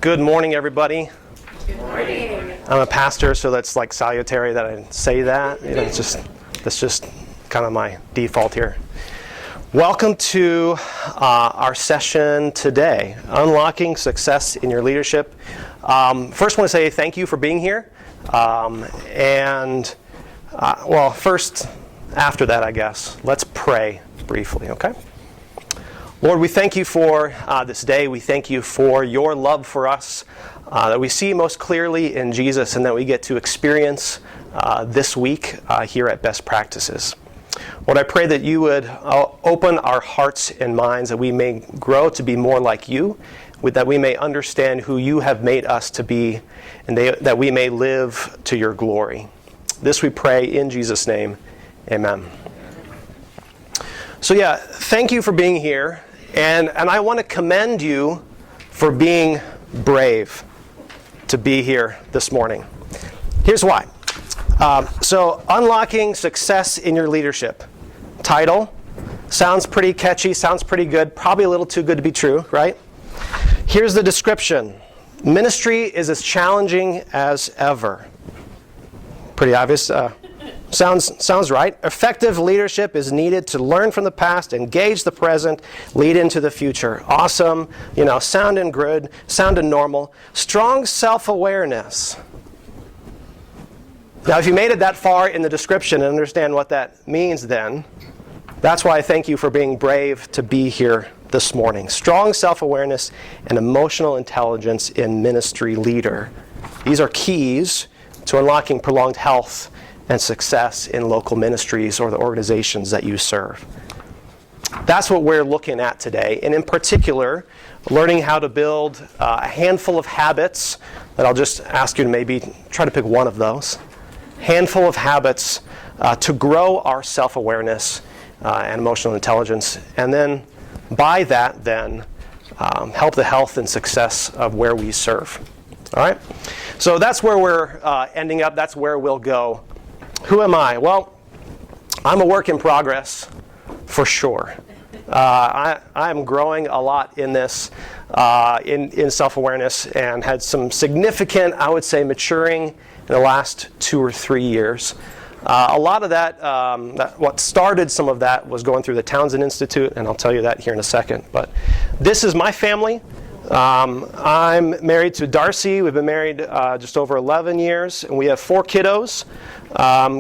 Good morning, everybody. Good morning. I'm a pastor, so that's like salutary that I say that. That's just kind of my default here. Welcome to our session today, Unlocking Success in Your Leadership. First, I want to say thank you for being here. First, after that, I guess, let's pray briefly, okay? Lord, we thank you for this day. We thank you for your love for us that we see most clearly in Jesus and that we get to experience this week here at Best Practices. Lord, I pray that you would open our hearts and minds that we may grow to be more like you, that we may understand who you have made us to be, and that we may live to your glory. This we pray in Jesus' name. Amen. So thank you for being here. And I want to commend you for being brave to be here this morning. Here's why. So, Unlocking Success in Your Leadership. Title. Sounds pretty catchy, sounds pretty good, probably a little too good to be true, right? Here's the description. Ministry is as challenging as ever. Pretty obvious. Sounds right. Effective leadership is needed to learn from the past, engage the present, lead into the future. Awesome, sounding good, sounding normal. Strong self-awareness. Now, if you made it that far in the description and understand what that means then, that's why I thank you for being brave to be here this morning. Strong self-awareness and emotional intelligence in ministry leader. These are keys to unlocking prolonged health and success in local ministries or the organizations that you serve. That's what we're looking at today, and in particular, learning how to build a handful of habits that I'll just ask you to maybe try to pick one of those. Handful of habits to grow our self-awareness and emotional intelligence, and then by that, help the health and success of where we serve. All right? So that's where we're ending up. That's where we'll go. Who am I? Well, I'm a work in progress, for sure. I'm growing a lot in this, in self-awareness, and had some significant, I would say, maturing in the last 2 or 3 years. A lot of that, what started some of that was going through the Townsend Institute, and I'll tell you that here in a second. But this is my family. I'm married to Darcy. We've been married just over 11 years, and we have 4 kiddos.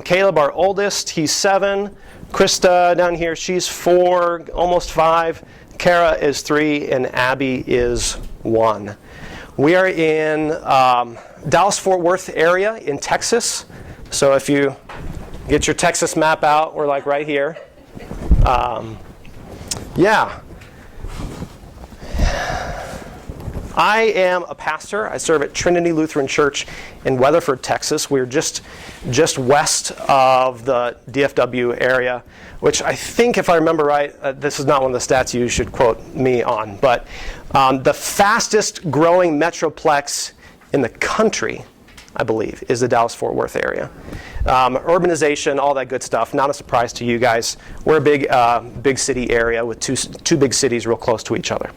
Caleb, our oldest, he's 7. Krista down here, she's 4, almost 5. Kara is 3, and Abby is 1. We are in Dallas-Fort Worth area in Texas. So if you get your Texas map out, we're like right here. I am a pastor. I serve at Trinity Lutheran Church in Weatherford, Texas. We're just west of the DFW area, which I think, if I remember right, this is not one of the stats you should quote me on, but the fastest growing metroplex in the country, I believe, is the Dallas-Fort Worth area. Urbanization, all that good stuff, not a surprise to you guys. We're a big city area with two big cities real close to each other.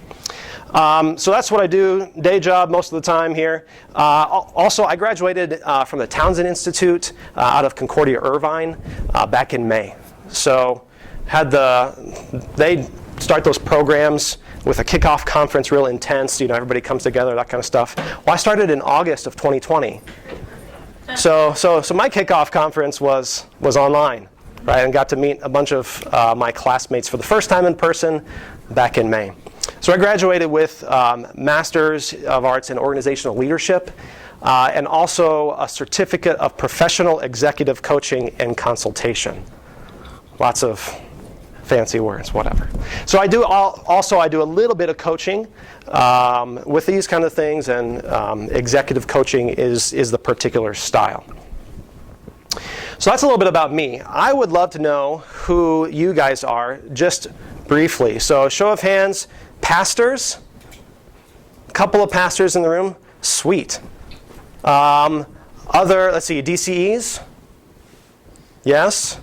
So that's what I do, day job most of the time here. Also, I graduated from the Townsend Institute out of Concordia, Irvine, back in May. So they start those programs with a kickoff conference, real intense, everybody comes together, that kind of stuff. Well, I started in August of 2020. So my kickoff conference was online, right, and got to meet a bunch of my classmates for the first time in person back in May. So I graduated with Masters of Arts in Organizational Leadership and also a Certificate of Professional Executive Coaching and Consultation. Lots of fancy words, whatever. So I do a little bit of coaching with these kind of things, and executive coaching is the particular style. So that's a little bit about me. I would love to know who you guys are, just briefly. So show of hands, pastors. A couple of pastors in the room. Sweet. Let's see, DCEs. Yes.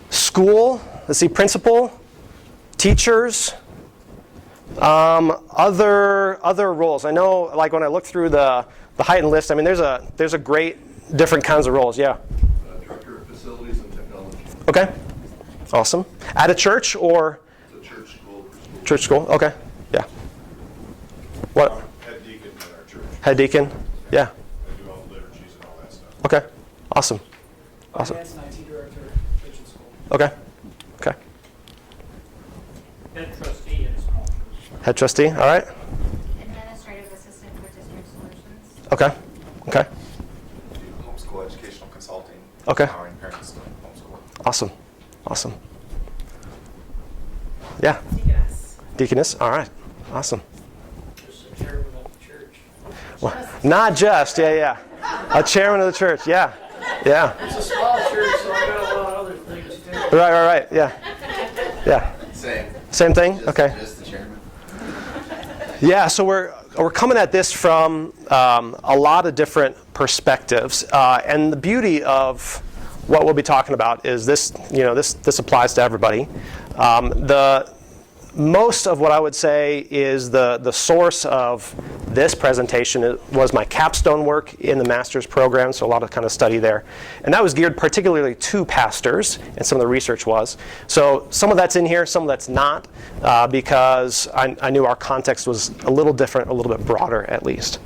School. Let's see, principal. Teachers. Other roles. I know, like when I look through the heightened list, I mean, there's a great different kinds of roles. Yeah. Director of Facilities and Technology. Okay. Awesome. At a church or? It's a church school. Church school. Okay. Yeah. What? Head deacon in our church. Head deacon. Yeah. I do all the liturgies and all that stuff. Okay. Awesome. Awesome. Finance and IT director, church and school. Okay. Okay. Head trustee at a small church. Head trustee. All right. Administrative assistant for district solutions. Okay. Okay. Homeschool educational consulting. Okay. Empowering parents to homeschool. Awesome. Awesome. Yeah. Deaconess. Deaconess. All right. Awesome. Just a chairman of the church. Well, not just. Yeah. Yeah. A chairman of the church. Yeah. Yeah. It's a small church, so I got a lot of other things too. Right. Yeah. Yeah. Same thing? Okay. Just the chairman. Yeah, so we're coming at this from a lot of different perspectives. And the beauty of what we'll be talking about is this, this applies to everybody. Most of what I would say is the source of this presentation was my capstone work in the master's program, so a lot of kind of study there. And that was geared particularly to pastors, and some of the research was. So some of that's in here, some of that's not, because I knew our context was a little different, a little bit broader at least.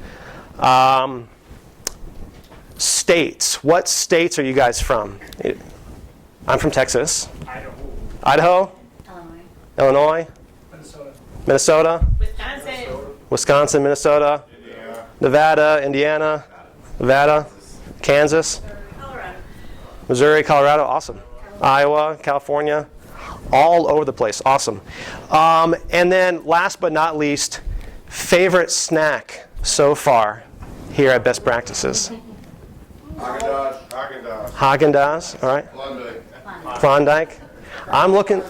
States. What states are you guys from? I'm from Texas. Idaho? Illinois? Minnesota? Wisconsin, Minnesota? Nevada, Indiana? Nevada? Kansas? Missouri, Colorado? Awesome. Iowa, California? All over the place. Awesome. And then last but not least, favorite snack so far here at Best Practices? Haagen-Dazs. Haagen-Dazs, all right. Klondike. I'm looking.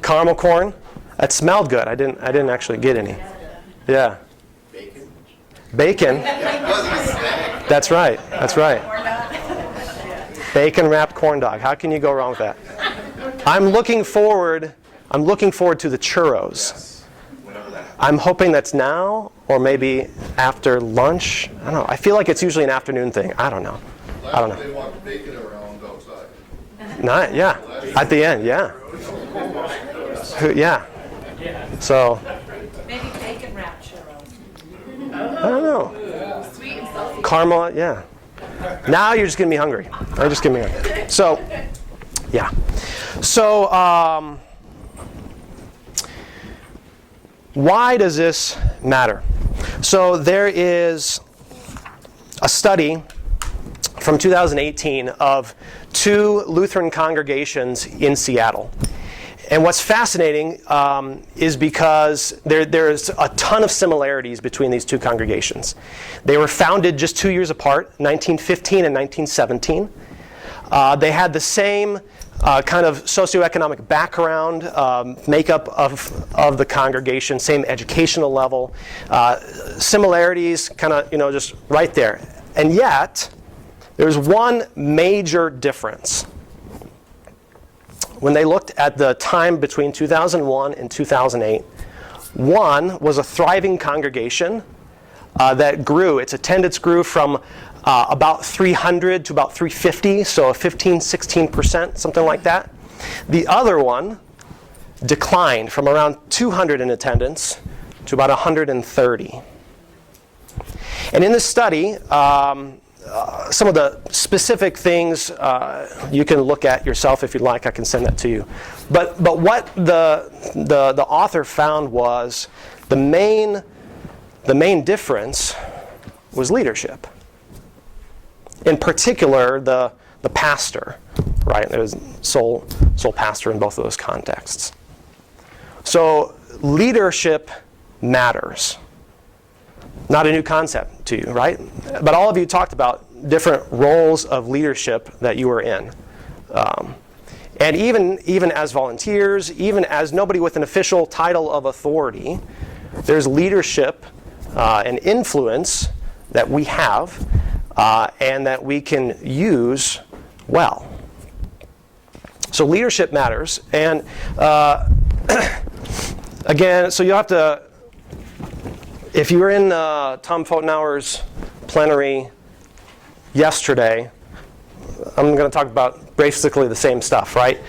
Caramel corn. That smelled good. I didn't actually get any. Yeah. Bacon. That's right. That's right. Bacon wrapped corn dog. How can you go wrong with that? I'm looking forward to the churros. I'm hoping that's now or maybe after lunch. I don't know. I feel like it's usually an afternoon thing. I don't know. They want bacon around outside. Not, yeah. At the end, yeah. Yeah. So. Maybe bacon wrapped churros. I don't know. Sweet and salty. Caramel, yeah. Now you're just getting me hungry. You're just getting me hungry. So, yeah. So, why does this matter? So there is a study from 2018 of 2 Lutheran congregations in Seattle. And what's fascinating is because there's a ton of similarities between these 2 congregations. They were founded just 2 years apart, 1915 and 1917. They had the same kind of socioeconomic background, makeup of the congregation, same educational level, similarities kind of, just right there. And yet, there's one major difference. When they looked at the time between 2001 and 2008, one was a thriving congregation that grew. Its attendance grew from about 300 to about 350, so a 15-16%, something like that. The other one declined from around 200 in attendance to about 130. And in this study, some of the specific things you can look at yourself if you'd like. I can send that to you. But what the author found was the main difference was leadership. In particular, the pastor, right? There was sole pastor in both of those contexts. So leadership matters. Not a new concept to you, right? But all of you talked about different roles of leadership that you were in. And even as volunteers, even as nobody with an official title of authority, there's leadership and influence that we have and that we can use well. So leadership matters. And Again, so you'll have to, if you were in Tom Fotenauer's plenary yesterday, I'm going to talk about basically the same stuff, right?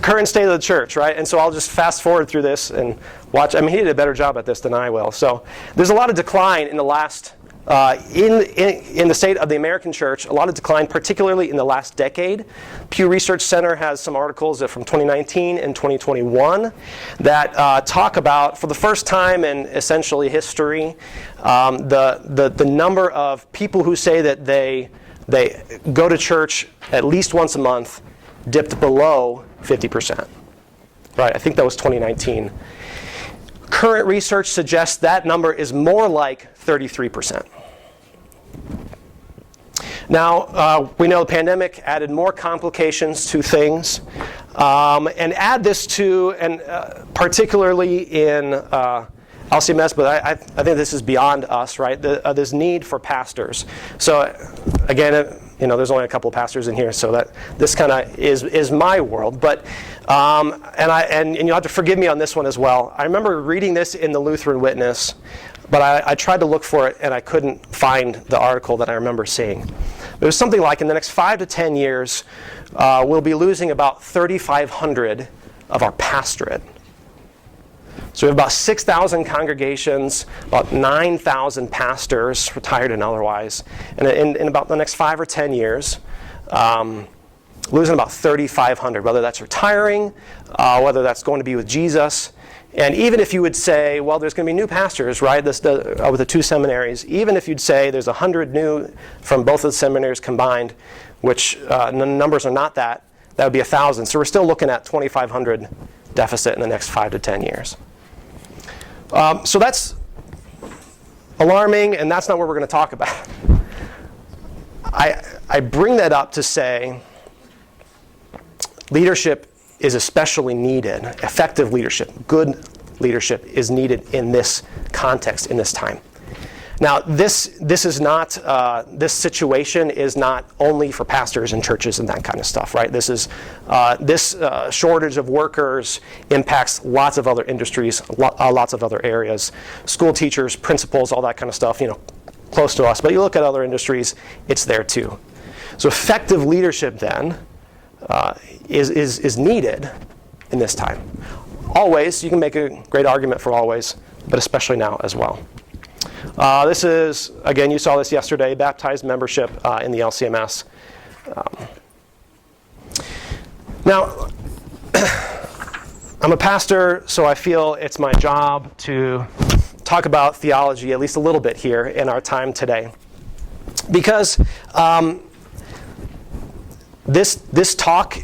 Current state of the church, right? And so I'll just fast forward through this and watch. I mean, he did a better job at this than I will. So there's a lot of decline in the last, in the state of the American church, a lot of decline, particularly in the last decade. Pew Research Center has some articles from 2019 and 2021 that talk about, for the first time in essentially history, the number of people who say that they go to church at least once a month dipped below 50%. Right, I think that was 2019. Current research suggests that number is more like 33%. Now, we know the pandemic added more complications to things. And add this to, and particularly in LCMS, but I think this is beyond us, right? This need for pastors. So again, there's only a couple of pastors in here, so that this kind of is my world. But and you'll have to forgive me on this one as well. I remember reading this in the Lutheran Witness, but I tried to look for it and I couldn't find the article that I remember seeing. It was something like, in the next 5 to 10 years, we'll be losing about 3,500 of our pastorate. So we have about 6,000 congregations, about 9,000 pastors, retired and otherwise. And in about the next 5 or 10 years, losing about 3,500, whether that's retiring, whether that's going to be with Jesus. And even if you would say, well, there's going to be new pastors, right, with the two seminaries, even if you'd say there's 100 new from both of the seminaries combined, which the numbers are not that would be 1,000. So we're still looking at 2,500 deficit in the next 5 to 10 years. So that's alarming, and that's not what we're going to talk about. I bring that up to say leadership is especially needed. Effective leadership, good leadership is needed in this context, in this time. Now, this is not, this situation is not only for pastors and churches and that kind of stuff, right? This shortage of workers impacts lots of other industries, lots of other areas. School teachers, principals, all that kind of stuff, close to us. But you look at other industries, it's there too. So effective leadership then is needed in this time. Always, you can make a great argument for always, but especially now as well. This is, again, you saw this yesterday, baptized membership in the LCMS. Now, I'm a pastor, so I feel it's my job to talk about theology at least a little bit here in our time today. Because this talk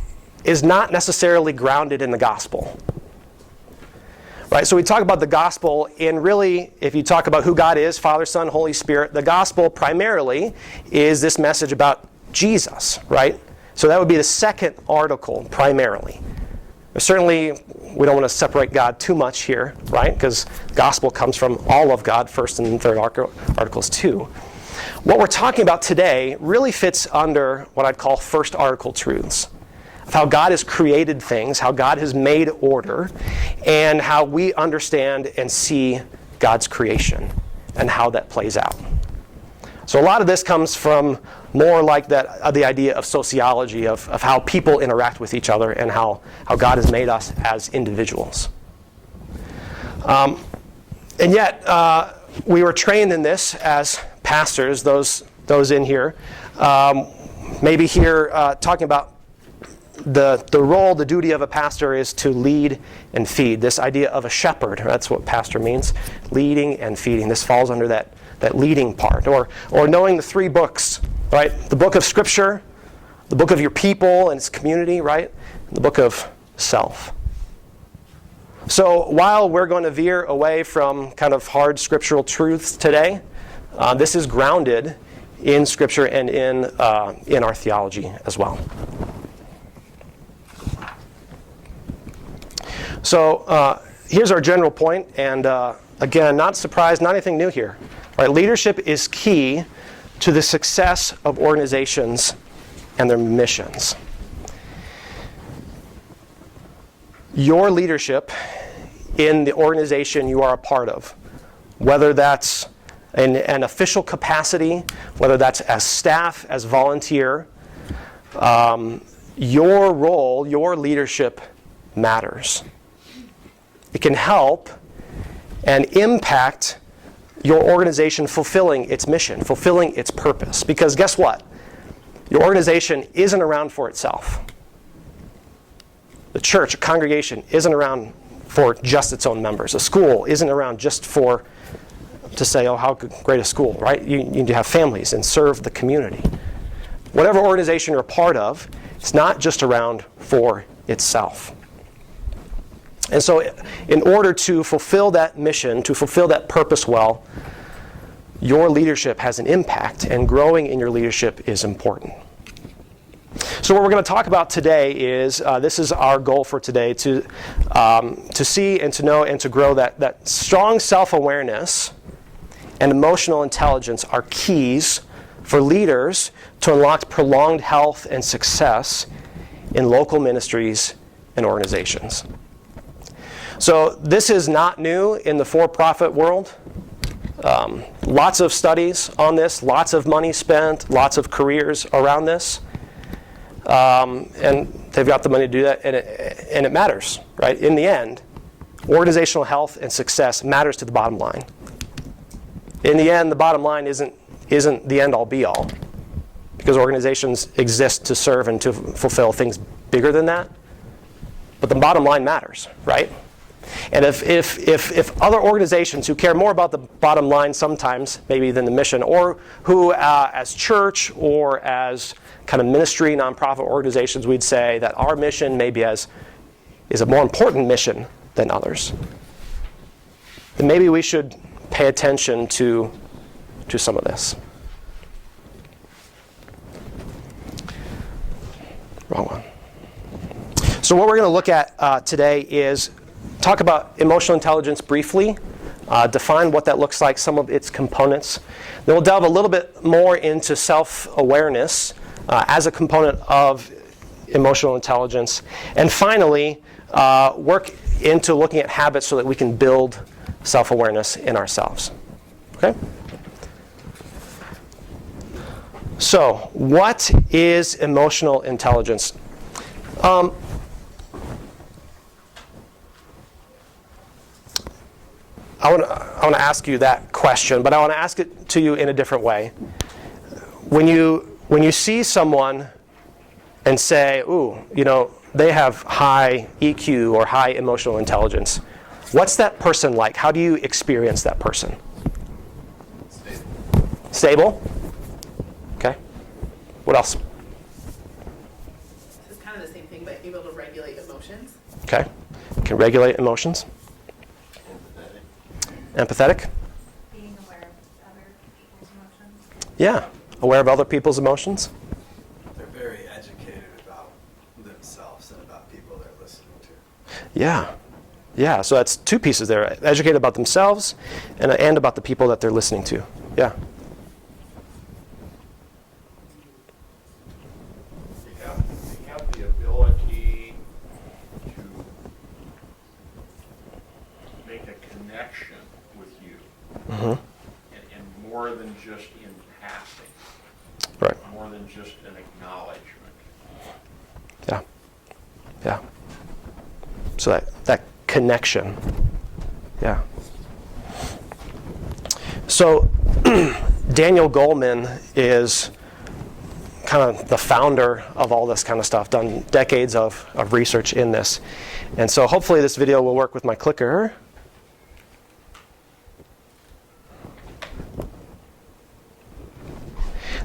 is not necessarily grounded in the gospel. Right, so we talk about the gospel in really, if you talk about who God is, Father, Son, Holy Spirit, the gospel primarily is this message about Jesus, right? So that would be the second article primarily. But certainly, we don't want to separate God too much here, right? Because gospel comes from all of God, first and third articles too. What we're talking about today really fits under what I'd call first article truths. Of how God has created things, how God has made order, and how we understand and see God's creation and how that plays out. So a lot of this comes from more like that the idea of sociology, of how people interact with each other and how God has made us as individuals. And yet, we were trained in this as pastors, those in here, maybe here talking about the role, the duty of a pastor is to lead and feed. This idea of a shepherd, that's what pastor means, leading and feeding. This falls under that leading part. Or knowing the three books, right? The book of Scripture, the book of your people and its community, right? And the book of self. So while we're going to veer away from kind of hard scriptural truths today, this is grounded in Scripture and in our theology as well. So here's our general point, and again, not surprised, not anything new here. Right? Leadership is key to the success of organizations and their missions. Your leadership in the organization you are a part of, whether that's in an official capacity, whether that's as staff, as volunteer, your role, your leadership matters. It can help and impact your organization fulfilling its mission, fulfilling its purpose. Because guess what? Your organization isn't around for itself. The church, a congregation, isn't around for just its own members. A school isn't around just to say, oh, how great a school, right? You need to have families and serve the community. Whatever organization you're a part of, it's not just around for itself. And so in order to fulfill that mission, to fulfill that purpose well, your leadership has an impact, and growing in your leadership is important. So what we're going to talk about today is, this is our goal for today, to see and to know and to grow that strong self-awareness and emotional intelligence are keys for leaders to unlock prolonged health and success in local ministries and organizations. So this is not new in the for-profit world. Lots of studies on this, lots of money spent, lots of careers around this. And they've got the money to do that, and it matters, right? In the end, organizational health and success matters to the bottom line. In the end, the bottom line isn't the end-all be-all, because organizations exist to serve and to fulfill things bigger than that. But the bottom line matters, right? And if other organizations who care more about the bottom line sometimes, maybe than the mission, or who as church or as kind of ministry, nonprofit organizations, we'd say that our mission maybe is a more important mission than others, then maybe we should pay attention to some of this. Wrong one. So what we're going to look at today is talk about emotional intelligence briefly, define what that looks like, some of its components. Then we'll delve a little bit more into self-awareness as a component of emotional intelligence. And finally, work into looking at habits so that we can build self-awareness in ourselves. Okay? So, what is emotional intelligence? I want to ask you that question, but I want to ask it to you in a different way. When you see someone and say, ooh, they have high EQ or high emotional intelligence, what's that person like? How do you experience that person? Stable? Okay. What else? It's kind of the same thing, but able to regulate emotions. Okay. Can regulate emotions. Empathetic? Being aware of other people's emotions. Yeah. Aware of other people's emotions. They're very educated about themselves and about people they're listening to. Yeah. Yeah, so that's two pieces there. Educated about themselves and about the people that they're listening to. Yeah. They have the ability to make a connection with you, Mm-hmm. and more than just in passing, Right. more than just an acknowledgement. Yeah. Yeah. So that connection. Yeah. So Daniel Goleman is kind of the founder of all this kind of stuff, done decades of research in this. And so hopefully this video will work with my clicker.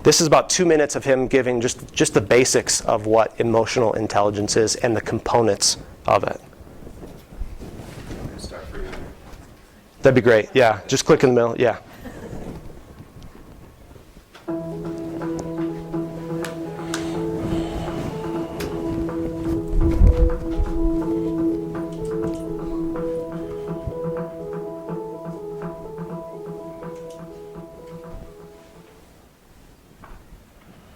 This is about 2 minutes of him giving just the basics of what emotional intelligence is and the components of it. Start for you. That'd be great. Yeah, just click in the middle. Yeah.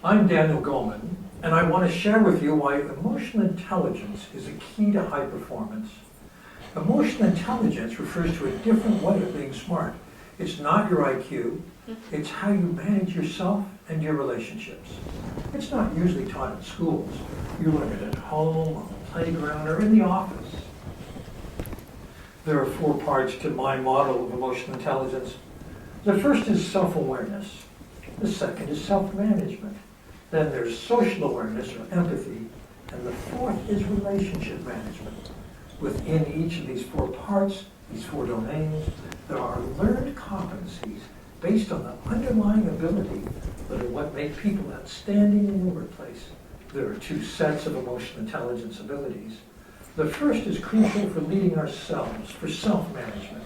I'm Daniel Goleman, and I want to share with you why emotional intelligence is a key to high performance Emotional intelligence refers to a different way of being smart. It's not your IQ, it's how you manage yourself and your relationships. It's not usually taught in schools. You learn it at home, on the playground, or in the office. There are 4 parts to my model of emotional intelligence. The first is self-awareness. The second is self-management. Then there's social awareness or empathy. And the 4th is relationship management. Within each of these 4 parts, these 4 domains, there are learned competencies based on the underlying ability that are what make people outstanding in the workplace. There are 2 sets of emotional intelligence abilities. The first is crucial for leading ourselves, for self-management.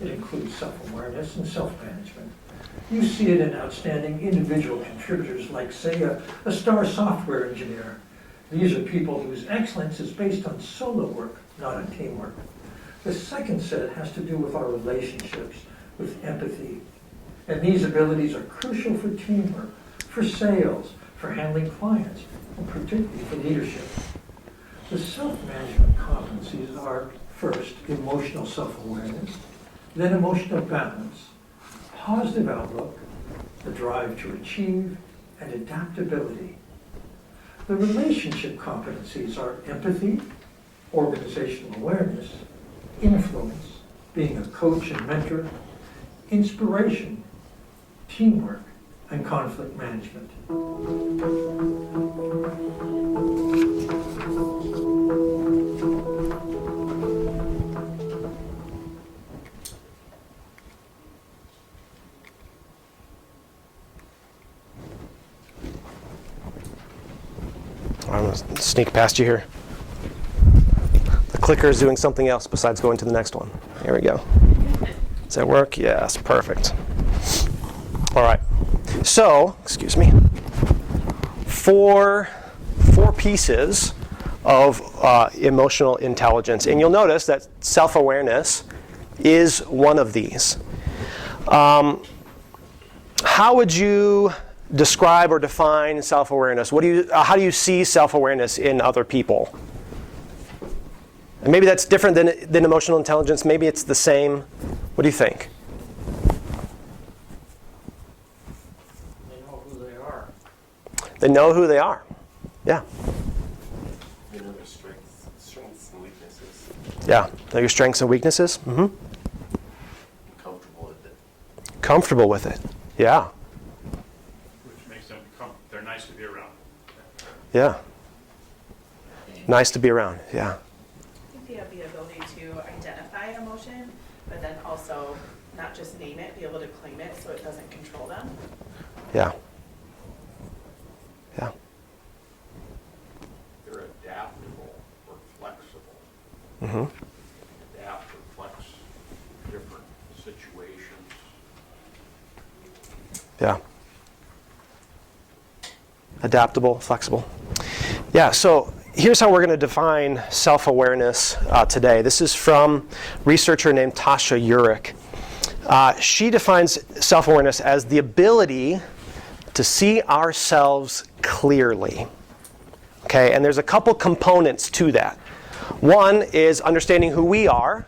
It includes self-awareness and self-management. You see it in outstanding individual contributors like, say, a star software engineer. These are people whose excellence is based on solo work, not on teamwork. The second set has to do with our relationships, with empathy. And these abilities are crucial for teamwork, for sales, for handling clients, and particularly for leadership. The self-management competencies are, first, emotional self-awareness, then emotional balance, positive outlook, the drive to achieve, and adaptability. The relationship competencies are empathy, organizational awareness, influence, being a coach and mentor, inspiration, teamwork, and conflict management. I'm going to sneak past you here. The clicker is doing something else besides going to the next one. Here we go. Does that work? Yes, perfect. All right. So, excuse me, four pieces of emotional intelligence. And you'll notice that self-awareness is one of these. How would you describe or define self-awareness? How do you see self-awareness in other people? And maybe that's different than emotional intelligence. Maybe it's the same. What do you think? They know who they are. They know who they are. Yeah. They know their strengths and weaknesses. Yeah. Know your strengths and weaknesses. Mm-hmm. Comfortable with it. Comfortable with it. Yeah. Which makes them they're nice to be around. Yeah. Nice to be around. Yeah. I think they have the ability to identify an emotion, but then also not just name it, be able to claim it so it doesn't control them. Yeah. Yeah. They're adaptable or flexible. Mm-hmm. Adapt or flex different situations. Yeah. Adaptable, flexible. Yeah, so here's how we're going to define self-awareness today. This is from a researcher named Tasha Urich. She defines self-awareness as the ability to see ourselves clearly. Okay, and there's a couple components to that. One is understanding who we are.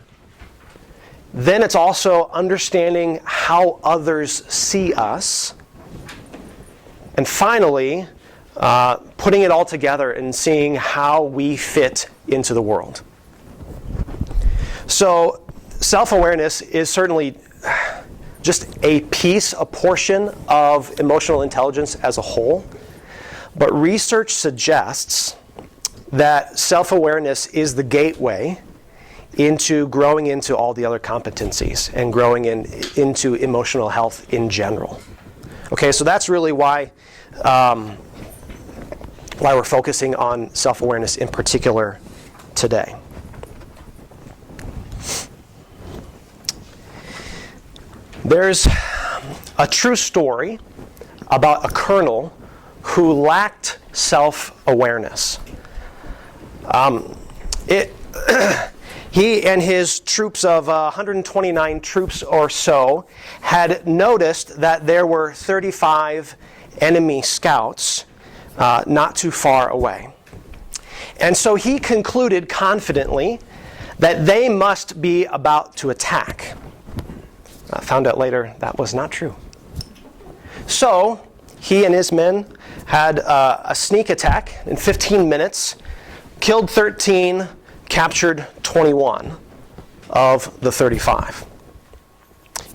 Then it's also understanding how others see us. And finally, putting it all together and seeing how we fit into the world. So self-awareness is certainly just a piece, a portion of emotional intelligence as a whole. But research suggests that self-awareness is the gateway into growing into all the other competencies and growing into emotional health in general. Okay, so that's really why we're focusing on self-awareness in particular today. There's a true story about a colonel who lacked self-awareness. He and his troops of 129 troops or so had noticed that there were 35 enemy scouts not too far away. And so he concluded confidently that they must be about to attack. I found out later that was not true. So he and his men had a sneak attack in 15 minutes, killed 13, captured 21 of the 35.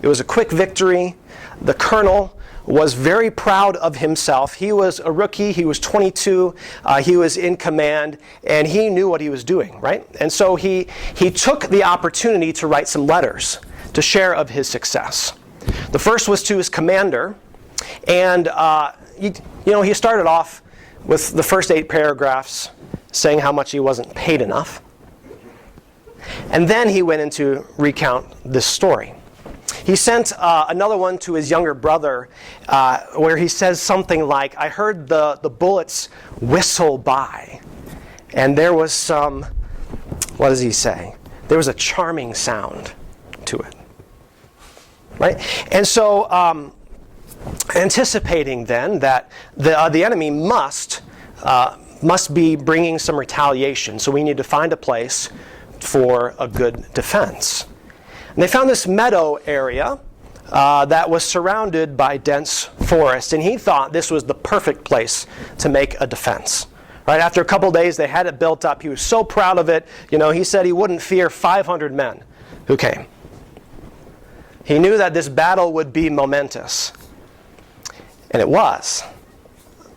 It was a quick victory. The colonel was very proud of himself. He was a rookie. He was 22. He was in command, and he knew what he was doing, right? And so he took the opportunity to write some letters to share of his success. The first was to his commander, and he started off with the first 8 paragraphs saying how much he wasn't paid enough. And then he went into recount this story. He sent another one to his younger brother where he says something like, I heard the bullets whistle by. And there was some, what does he say? There was a charming sound to it. Right? And so anticipating then that the enemy must be bringing some retaliation. So we need to find a place for a good defense. And they found this meadow area that was surrounded by dense forest, and he thought this was the perfect place to make a defense. Right? After a couple days, they had it built up. He was so proud of it. He said he wouldn't fear 500 men who came. He knew that this battle would be momentous. And it was,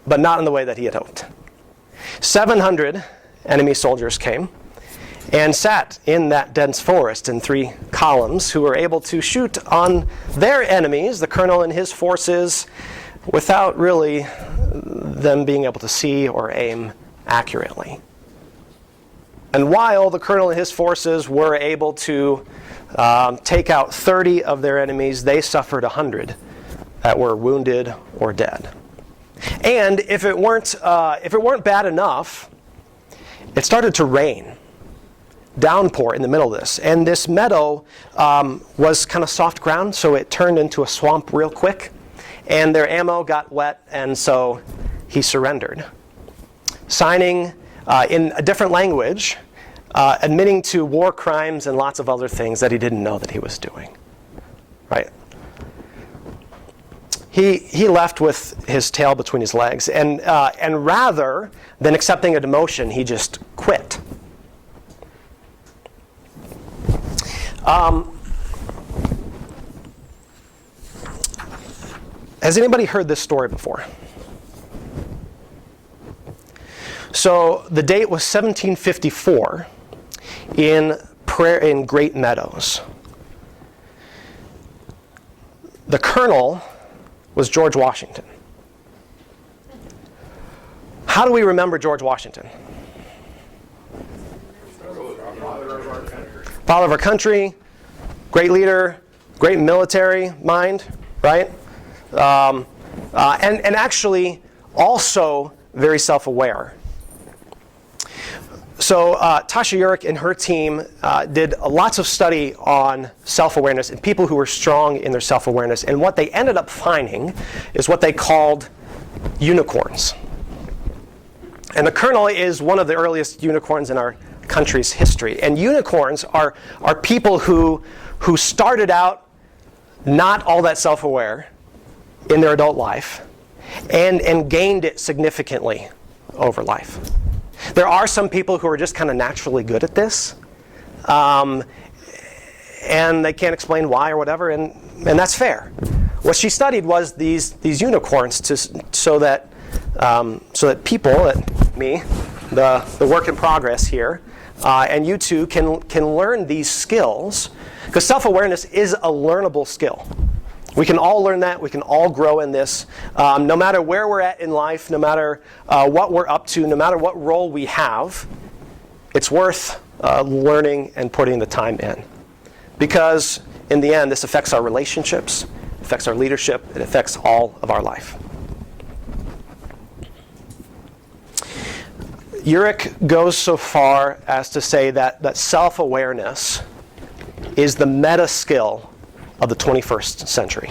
but not in the way that he had hoped. 700 enemy soldiers came and sat in that dense forest in 3 columns who were able to shoot on their enemies, the colonel and his forces, without really them being able to see or aim accurately. And while the colonel and his forces were able to take out 30 of their enemies, they suffered 100 that were wounded or dead. And if it weren't bad enough, it started to rain. Downpour in the middle of this. And this meadow was kind of soft ground, so it turned into a swamp real quick. And their ammo got wet, and so he surrendered. Signing in a different language, admitting to war crimes and lots of other things that he didn't know that he was doing. Right? He left with his tail between his legs, and rather than accepting a demotion, he just quit. Has anybody heard this story before? So the date was 1754 in Great Meadows. The colonel was George Washington. How do we remember George Washington? Father of our country, great leader, great military mind, right? And actually also very self-aware. So Tasha Urich and her team did lots of study on self-awareness and people who were strong in their self-awareness. And what they ended up finding is what they called unicorns. And the colonel is one of the earliest unicorns in our country's history. And unicorns are people who started out not all that self-aware in their adult life and gained it significantly over life. There are some people who are just kind of naturally good at this, and they can't explain why or whatever, and that's fair. What she studied was these unicorns so that people, me, the work in progress here, and you too can learn these skills, because self-awareness is a learnable skill. We can all learn that. We can all grow in this. No matter where we're at in life, no matter what we're up to, no matter what role we have, it's worth learning and putting the time in. Because in the end, this affects our relationships, affects our leadership, it affects all of our life. Urich goes so far as to say that self-awareness is the meta skill of the 21st century.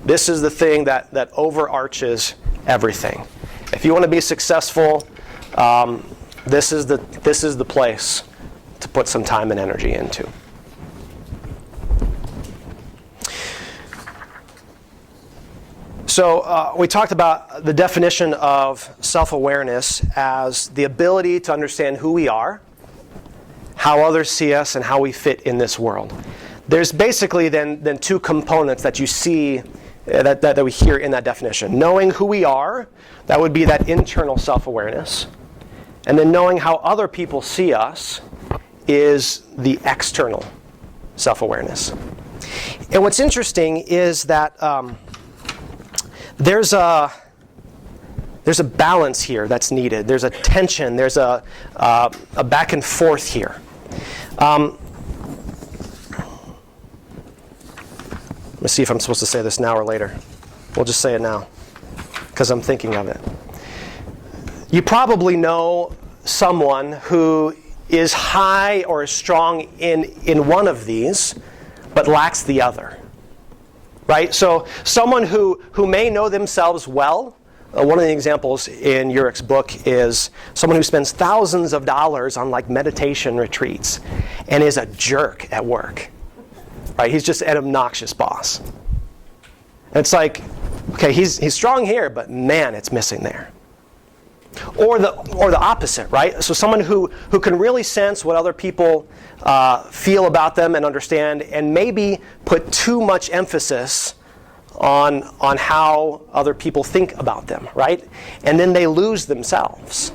This is the thing that overarches everything. If you want to be successful, this is the place to put some time and energy into. So we talked about the definition of self-awareness as the ability to understand who we are, how others see us, and how we fit in this world. There's basically then two components that you see that we hear in that definition. Knowing who we are, that would be that internal self-awareness. And then knowing how other people see us is the external self-awareness. And what's interesting is that there's a balance here that's needed. There's a tension. There's a back and forth here. Let me see if I'm supposed to say this now or later. We'll just say it now because I'm thinking of it. You probably know someone who is high or is strong in one of these, but lacks the other. Right? So someone who may know themselves well, one of the examples in Urich's book is someone who spends thousands of dollars on like meditation retreats and is a jerk at work. Right? He's just an obnoxious boss. And it's like, okay, he's strong here, but man, it's missing there. Or the opposite, right? So someone who can really sense what other people feel about them and understand, and maybe put too much emphasis on how other people think about them, right? And then they lose themselves.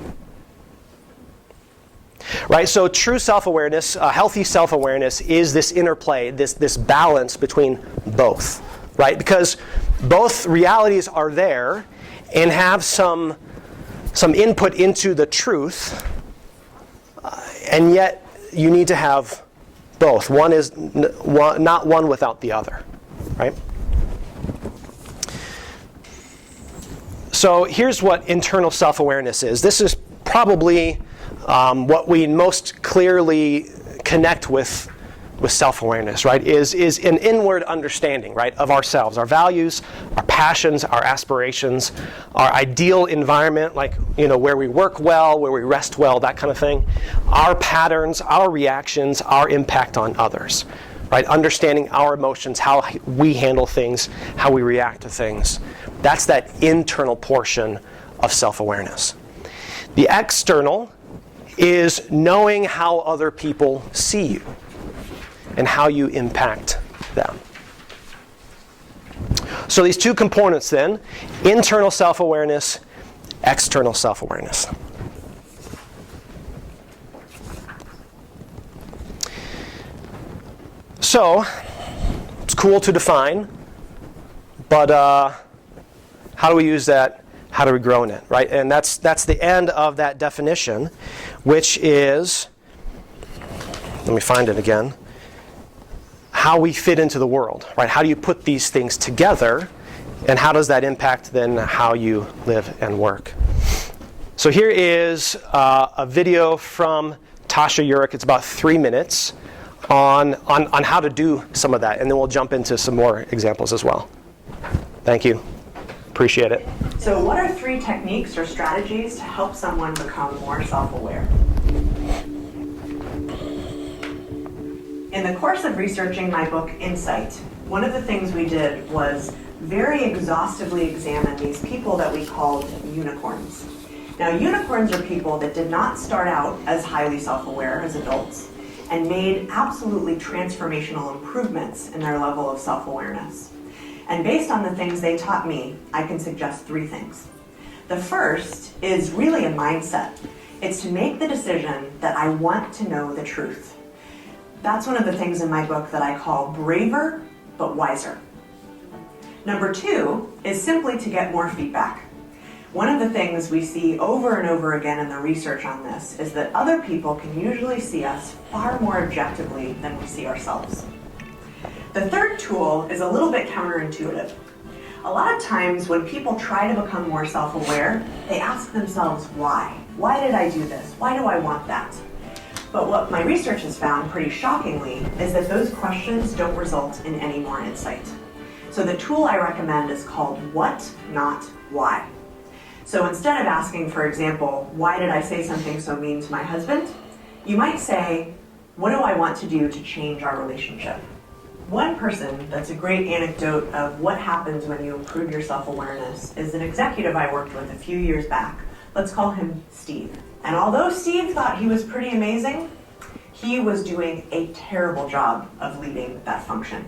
Right? So true self-awareness, healthy self-awareness is this interplay, this balance between both, right? Because both realities are there and have some input into the truth, and yet you need to have both. One is not one without the other, right? So here's what internal self-awareness is. This is probably what we most clearly connect with self-awareness, right? Is an inward understanding, right, of ourselves, our values, our passions, our aspirations, our ideal environment, like, where we work well, where we rest well, that kind of thing. Our patterns, our reactions, our impact on others, right? Understanding our emotions, how we handle things, how we react to things. That's that internal portion of self-awareness. The external is knowing how other people see you and how you impact them. So these two components then, internal self-awareness, external self-awareness. So, it's cool to define, but how do we use that? How do we grow in it, right? And that's the end of that definition, which is, let me find it again, how we fit into the world, right? How do you put these things together, and how does that impact then how you live and work? So here is a video from Tasha Urich. It's about 3 minutes on how to do some of that, and then we'll jump into some more examples as well. Thank you. Appreciate it. So what are 3 techniques or strategies to help someone become more self-aware? In the course of researching my book, Insight, one of the things we did was very exhaustively examine these people that we called unicorns. Now, unicorns are people that did not start out as highly self-aware as adults and made absolutely transformational improvements in their level of self-awareness. And based on the things they taught me, I can suggest 3 things. The first is really a mindset. It's to make the decision that I want to know the truth. That's one of the things in my book that I call braver but wiser. Number 2 is simply to get more feedback. One of the things we see over and over again in the research on this is that other people can usually see us far more objectively than we see ourselves. The third tool is a little bit counterintuitive. A lot of times when people try to become more self-aware, they ask themselves why. Why did I do this? Why do I want that? But what my research has found pretty shockingly is that those questions don't result in any more insight. So the tool I recommend is called what, not why. So instead of asking, for example, why did I say something so mean to my husband? You might say, What do I want to do to change our relationship? One person that's a great anecdote of what happens when you improve your self-awareness is an executive I worked with a few years back. Let's call him Steve. And although Steve thought he was pretty amazing, he was doing a terrible job of leading that function.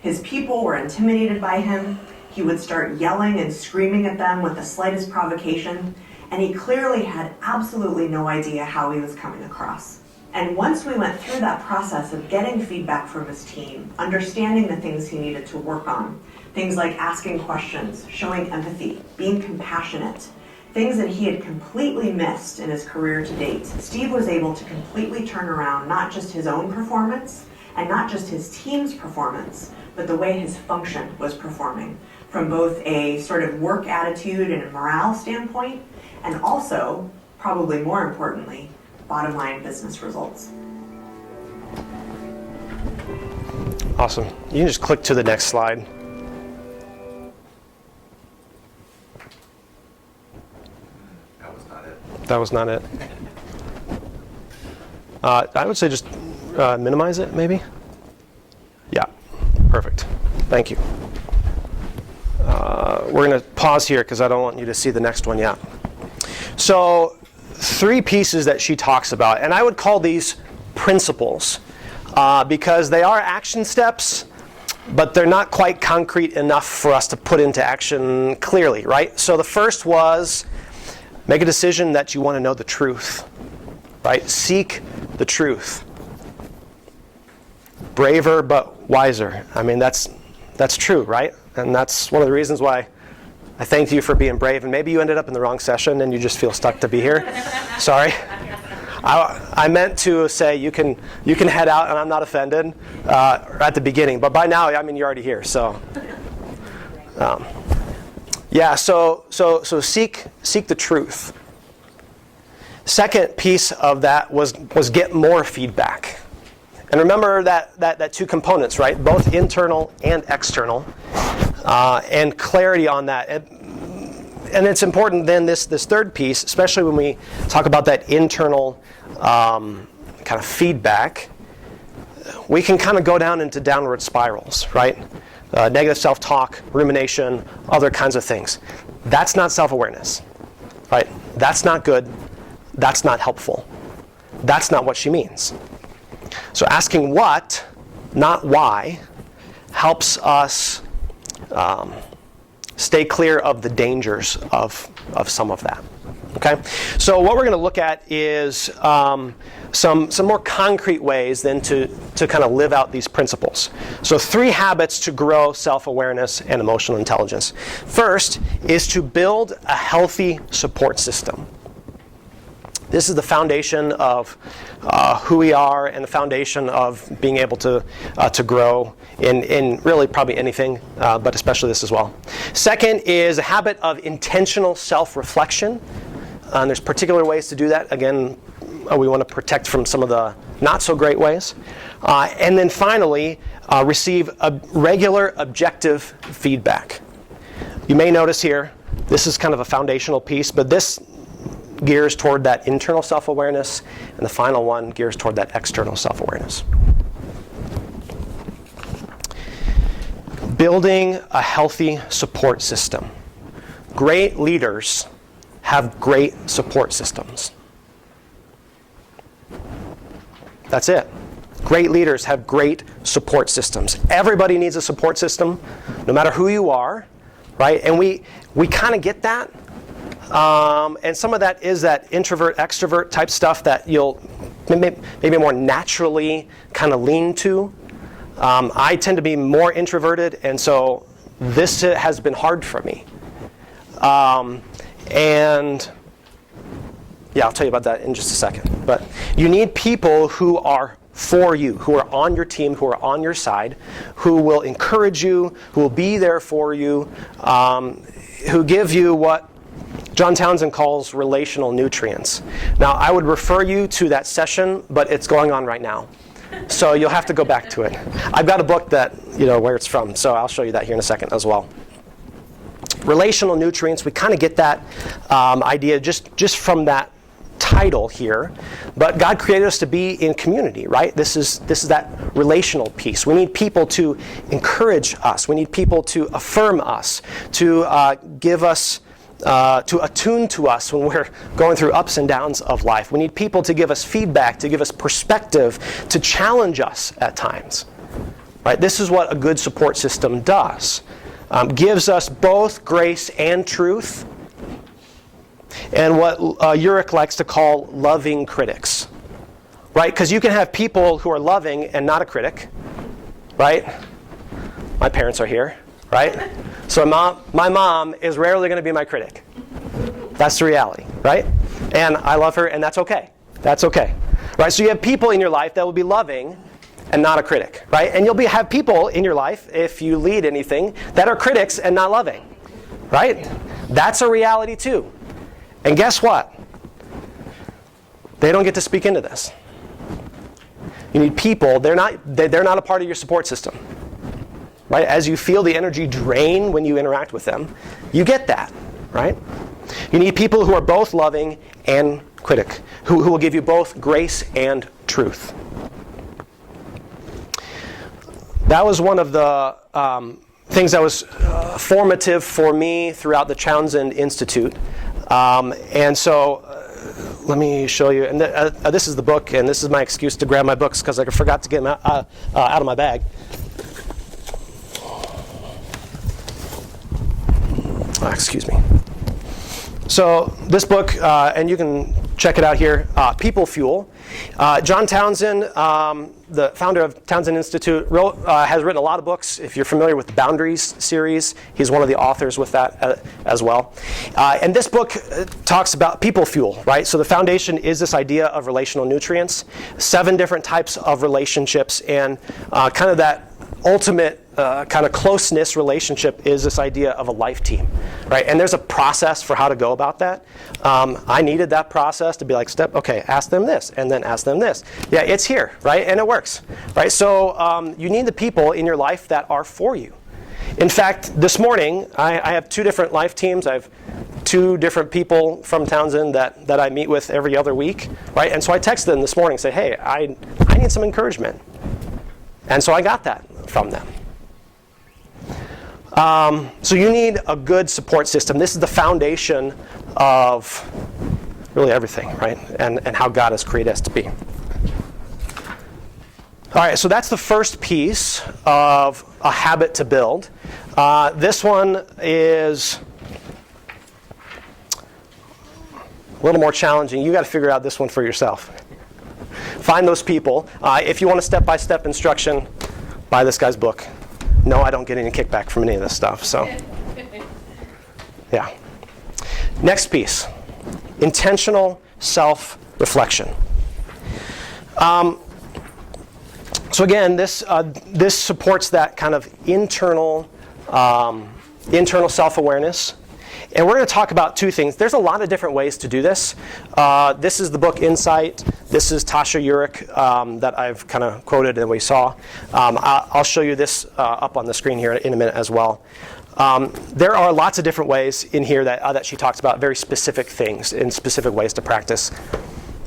His people were intimidated by him. He would start yelling and screaming at them with the slightest provocation, and he clearly had absolutely no idea how he was coming across. And once we went through that process of getting feedback from his team, understanding the things he needed to work on, things like asking questions, showing empathy, being compassionate, things that he had completely missed in his career to date, Steve was able to completely turn around not just his own performance and not just his team's performance, but the way his function was performing from both a sort of work attitude and a morale standpoint, and also, probably more importantly, bottom line business results. Awesome. You can just click to the next slide. That was not it. That was not it. I would say just minimize it, maybe. Yeah, perfect. Thank you. We're going to pause here because I don't want you to see the next one yet. So, 3 pieces that she talks about, and I would call these principles because they are action steps, but they're not quite concrete enough for us to put into action clearly, right? So the first was make a decision that you want to know the truth, right? Seek the truth. Braver but wiser. I mean, that's true, right? And that's one of the reasons why I thank you for being brave. And maybe you ended up in the wrong session and you just feel stuck to be here. Sorry. I meant to say you can head out, and I'm not offended at the beginning. But by now, I mean, you're already here. So, yeah. So seek the truth. Second piece of that was get more feedback. And remember that 2 components, right? Both internal and external, and clarity on that. And it's important then this third piece, especially when we talk about that internal kind of feedback, we can kind of go down into downward spirals, right? Negative self-talk, rumination, other kinds of things. That's not self-awareness, right? That's not good. That's not helpful. That's not what she means. So asking what, not why, helps us stay clear of the dangers of some of that. Okay? So what we're going to look at is some more concrete ways then to kind of live out these principles. So 3 habits to grow self-awareness and emotional intelligence. First is to build a healthy support system. This is the foundation of who we are and the foundation of being able to grow in really probably anything, but especially this as well. Second is a habit of intentional self-reflection. And there's particular ways to do that. Again, we want to protect from some of the not so great ways. And then finally, receive a regular objective feedback. You may notice here, this is kind of a foundational piece, but this gears toward that internal self-awareness, and the final one gears toward that external self-awareness. Building a healthy support system. Great leaders have great support systems. That's it. Great leaders have great support systems. Everybody needs a support system, no matter who you are, right? And we kind of get that. And some of that is that introvert, extrovert type stuff that you'll maybe more naturally kind of lean to. I tend to be more introverted, and so this has been hard for me. And yeah, I'll tell you about that in just a second. But you need people who are for you, who are on your team, who are on your side, who will encourage you, who will be there for you, who give you what John Townsend calls relational nutrients. Now, I would refer you to that session, but it's going on right now. So you'll have to go back to it. I've got a book that, where it's from, so I'll show you that here in a second as well. Relational nutrients, we kind of get that idea just from that title here, but God created us to be in community, right? This is that relational piece. We need people to encourage us. We need people to affirm us, to give us, to attune to us when we're going through ups and downs of life. We need people to give us feedback, to give us perspective, to challenge us at times, right? This is what a good support system does. Gives us both grace and truth, and what Urich likes to call loving critics, right? Because you can have people who are loving and not a critic, right? My parents are here, right? So my mom is rarely going to be my critic. That's the reality, right? And I love her, and that's okay. That's okay, right? So you have people in your life that will be loving and not a critic, right? And you'll have people in your life, if you lead anything, that are critics and not loving, right? That's a reality too. And guess what? They don't get to speak into this. You need people. They're not a part of your support system, right? As you feel the energy drain when you interact with them, you get that, right? You need people who are both loving and critic, who will give you both grace and truth. That was one of the things that was formative for me throughout the Townsend Institute. And so let me show you. And this is the book, and this is my excuse to grab my books because I forgot to get them out of my bag. Excuse me. So this book, and you can check it out here, People Fuel. John Townsend, the founder of Townsend Institute, has written a lot of books. If you're familiar with the Boundaries series, he's one of the authors with that as well. And this book talks about people fuel, right? So the foundation is this idea of relational nutrients, 7 different types of relationships, and kind of that ultimate kind of closeness relationship is this idea of a life team, right? And there's a process for how to go about that. I needed that process to be like, okay, ask them this, and then ask them this. Yeah, it's here, right? And it works, right? So you need the people in your life that are for you. In fact, this morning, I have 2 different life teams. I have 2 different people from Townsend that I meet with every other week, right? And so I texted them this morning and say, hey, I need some encouragement. And so I got that from them. So you need a good support system. This is the foundation of really everything, right? And how God has created us to be. All right, so that's the first piece of a habit to build. This one is a little more challenging. You got to figure out this one for yourself. Find those people. If you want a step-by-step instruction, buy this guy's book. No, I don't get any kickback from any of this stuff. So, yeah. Next piece, intentional self-reflection. So again, this supports that kind of internal self-awareness. And we're going to talk about 2 things. There's a lot of different ways to do this. This is the book Insight. This is Tasha Urich that I've kind of quoted and we saw. I'll show you this up on the screen here in a minute as well. There are lots of different ways in here that she talks about, very specific things and specific ways to practice.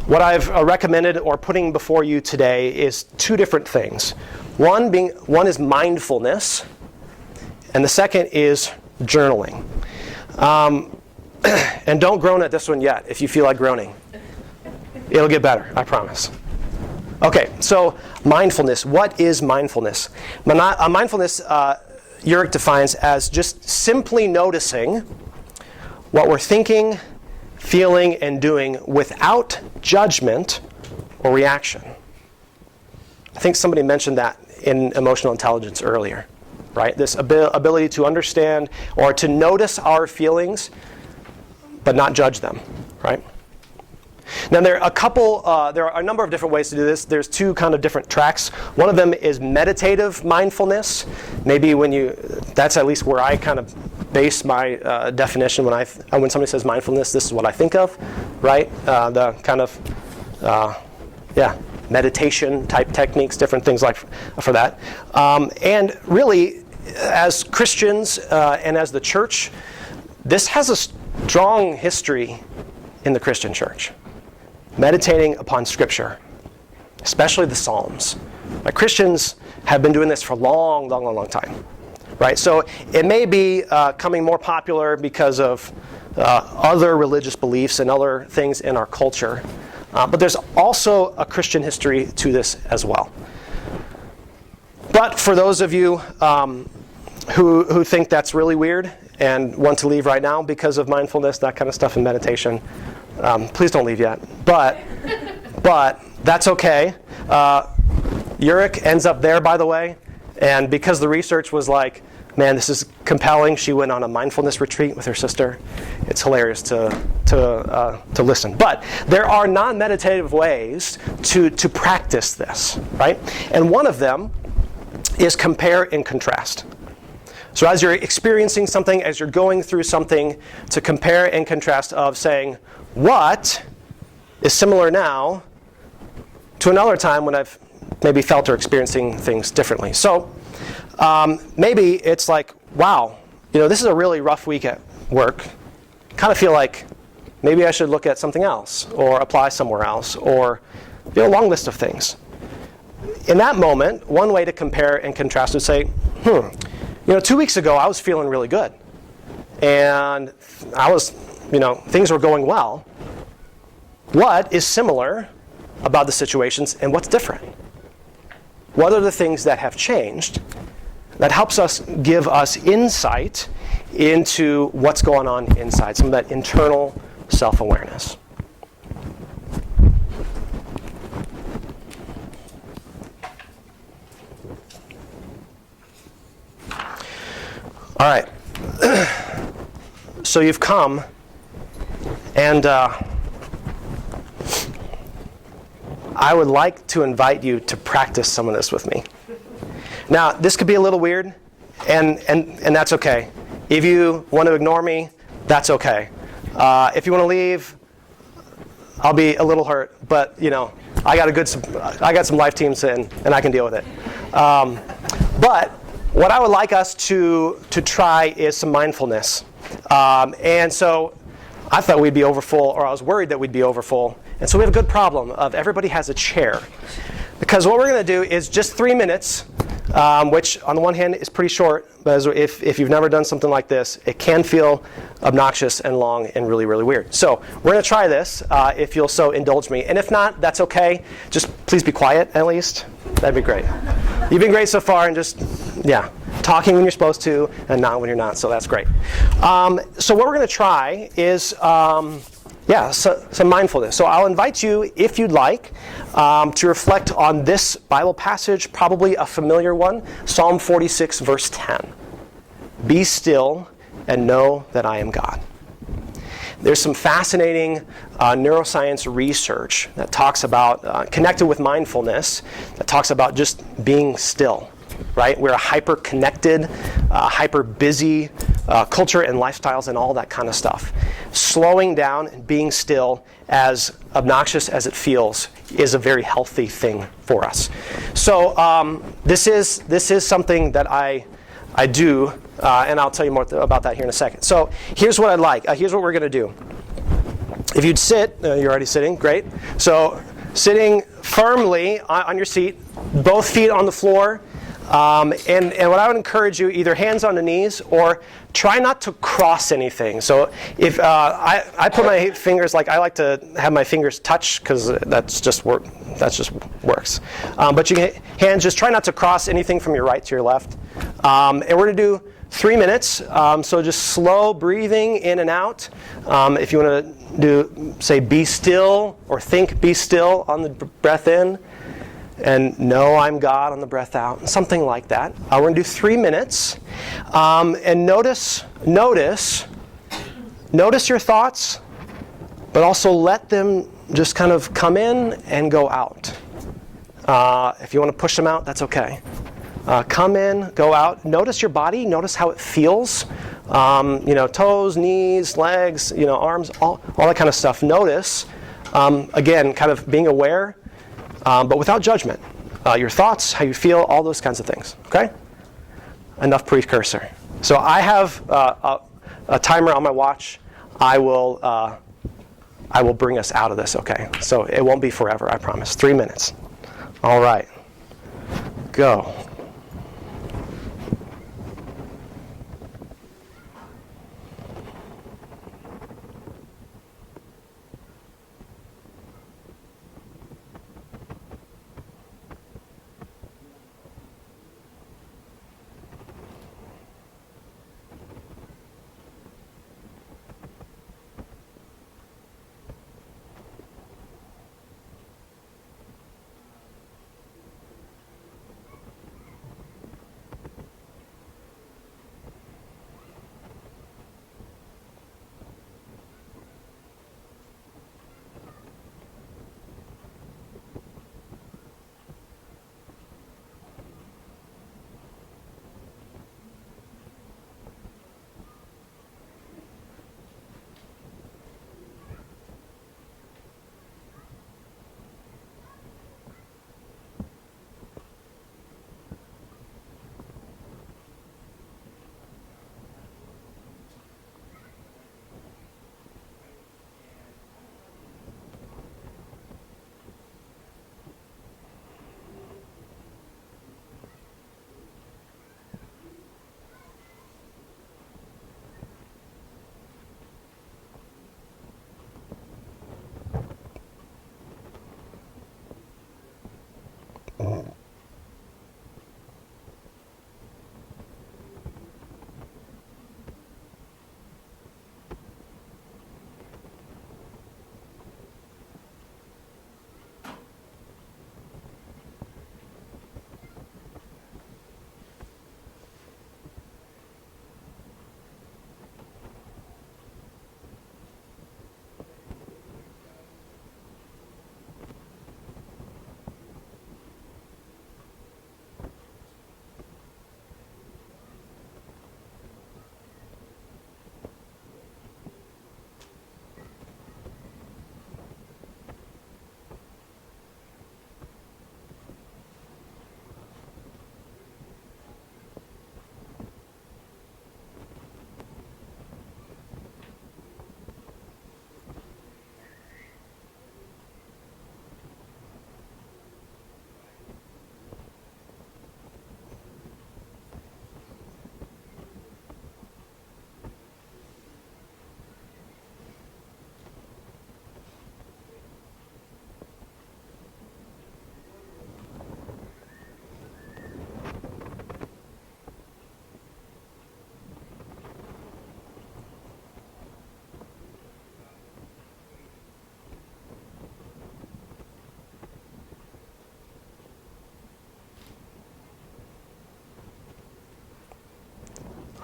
What I've recommended or putting before you today is 2 different things. One is mindfulness, and the second is journaling. And don't groan at this one yet if you feel like groaning. It'll get better, I promise. Okay, so mindfulness. What is mindfulness? Mindfulness, Urich defines as just simply noticing what we're thinking, feeling, and doing without judgment or reaction. I think somebody mentioned that in emotional intelligence earlier. Right? This ability to understand or to notice our feelings, but not judge them. Right? Now there are a number of different ways to do this. There's 2 kind of different tracks. One of them is meditative mindfulness. Maybe that's at least where I kind of base my definition when somebody says mindfulness. This is what I think of, right? The kind of meditation type techniques, different things like for that. And really, as Christians and as the church, this has a strong history in the Christian church. meditating upon Scripture, especially the Psalms. Christians have been doing this for a long time. Right? So it may be coming more popular because of other religious beliefs and other things in our culture. But there's also a Christian history to this as well. But for those of you who think that's really weird and want to leave right now because of mindfulness, that kind of stuff, and meditation, please don't leave yet. But that's okay. Uric ends up there, by the way, and because the research was like, man, this is compelling, she went on a mindfulness retreat with her sister. It's hilarious to listen. But there are non-meditative ways to practice this, right? And one of them is compare and contrast. So as you're experiencing something, as you're going through something, to compare and contrast of saying, what is similar now to another time when I've maybe felt or experiencing things differently. So maybe it's like, wow, this is a really rough week at work. Kind of feel like maybe I should look at something else or apply somewhere else, or a long list of things. In that moment, one way to compare and contrast is say, 2 weeks ago I was feeling really good. And I was, things were going well. What is similar about the situations and what's different? What are the things that have changed that helps us give us insight into what's going on inside, some of that internal self-awareness. All right. So you've come, and I would like to invite you to practice some of this with me. Now, this could be a little weird, and that's okay. If you want to ignore me, that's okay. If you want to leave, I'll be a little hurt, but I got some life teams in, and I can deal with it. But what I would like us to try is some mindfulness. And so I thought we'd be overfull, or I was worried that we'd be overfull. And so we have a good problem of everybody has a chair. Because what we're going to do is just 3 minutes, which on the one hand is pretty short, but if you've never done something like this, it can feel obnoxious and long and really, really weird. So we're going to try this, if you'll so indulge me. And if not, that's okay. Just please be quiet at least. That'd be great. You've been great so far, and just, talking when you're supposed to and not when you're not, so that's great. So what we're going to try is, some mindfulness. So I'll invite you, if you'd like, to reflect on this Bible passage, probably a familiar one, Psalm 46, verse 10. Be still and know that I am God. There's some fascinating neuroscience research that talks about, connected with mindfulness, that talks about just being still, right? We're a hyper-connected, hyper-busy culture and lifestyles and all that kind of stuff. Slowing down and being still, as obnoxious as it feels, is a very healthy thing for us. So this is something that I do, and I'll tell you more about that here in a second. So here's what I'd like. Here's what we're going to do. If you'd sit, you're already sitting, great. So sitting firmly on your seat, both feet on the floor. And what I would encourage you, either hands on the knees or try not to cross anything. So if I put my fingers, I like to have my fingers touch because that's just works. But you can hands, just try not to cross anything from your right to your left. And we're going to do 3 minutes. So just slow breathing in and out. If you want to do, say, be still, or think be still on the breath in. And know I'm God on the breath out, something like that. We're going to do 3 minutes, and notice your thoughts, but also let them just kind of come in and go out. If you want to push them out, that's okay. Come in, go out. Notice your body. Notice how it feels. Toes, knees, legs, arms, all that kind of stuff. Notice, again, kind of being aware. But without judgment. Your thoughts, how you feel, all those kinds of things. Okay? Enough precursor. So I have a timer on my watch. I will I will bring us out of this, okay? So it won't be forever, I promise. 3 minutes. All right. Go.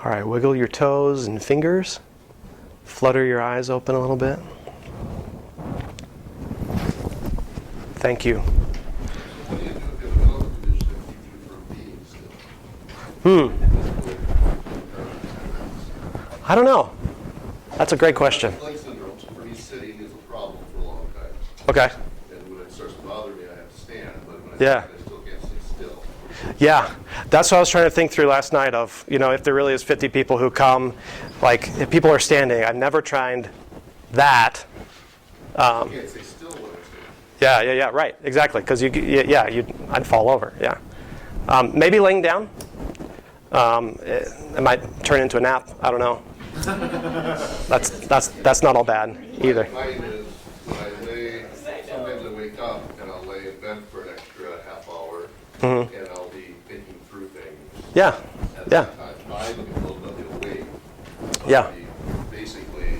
All right, wiggle your toes and fingers. Flutter your eyes open a little bit. Thank you. What do you do if you have a medical condition that keeps you from being still? I don't know. That's a great question. Leg syndrome, for me, sitting is a problem for a long time. Okay. And when it starts to bother me, I have to stand. But when I Yeah. stand, I still can't sit still. Yeah, that's what I was trying to think through last night of, if there really is 50 people who come, like, if people are standing, I've never tried that. I can't say still when I'm standing. Yeah, right, exactly, because I'd fall over, yeah. Maybe laying down. It might turn into a nap, I don't know. That's not all bad either. Mine is when I lay, sometimes I wake up and I'll lay in bed for an extra half hour and I'll be thinking through things. Yeah, At yeah, that time. I look at those, I'll be awake. yeah, I'll be basically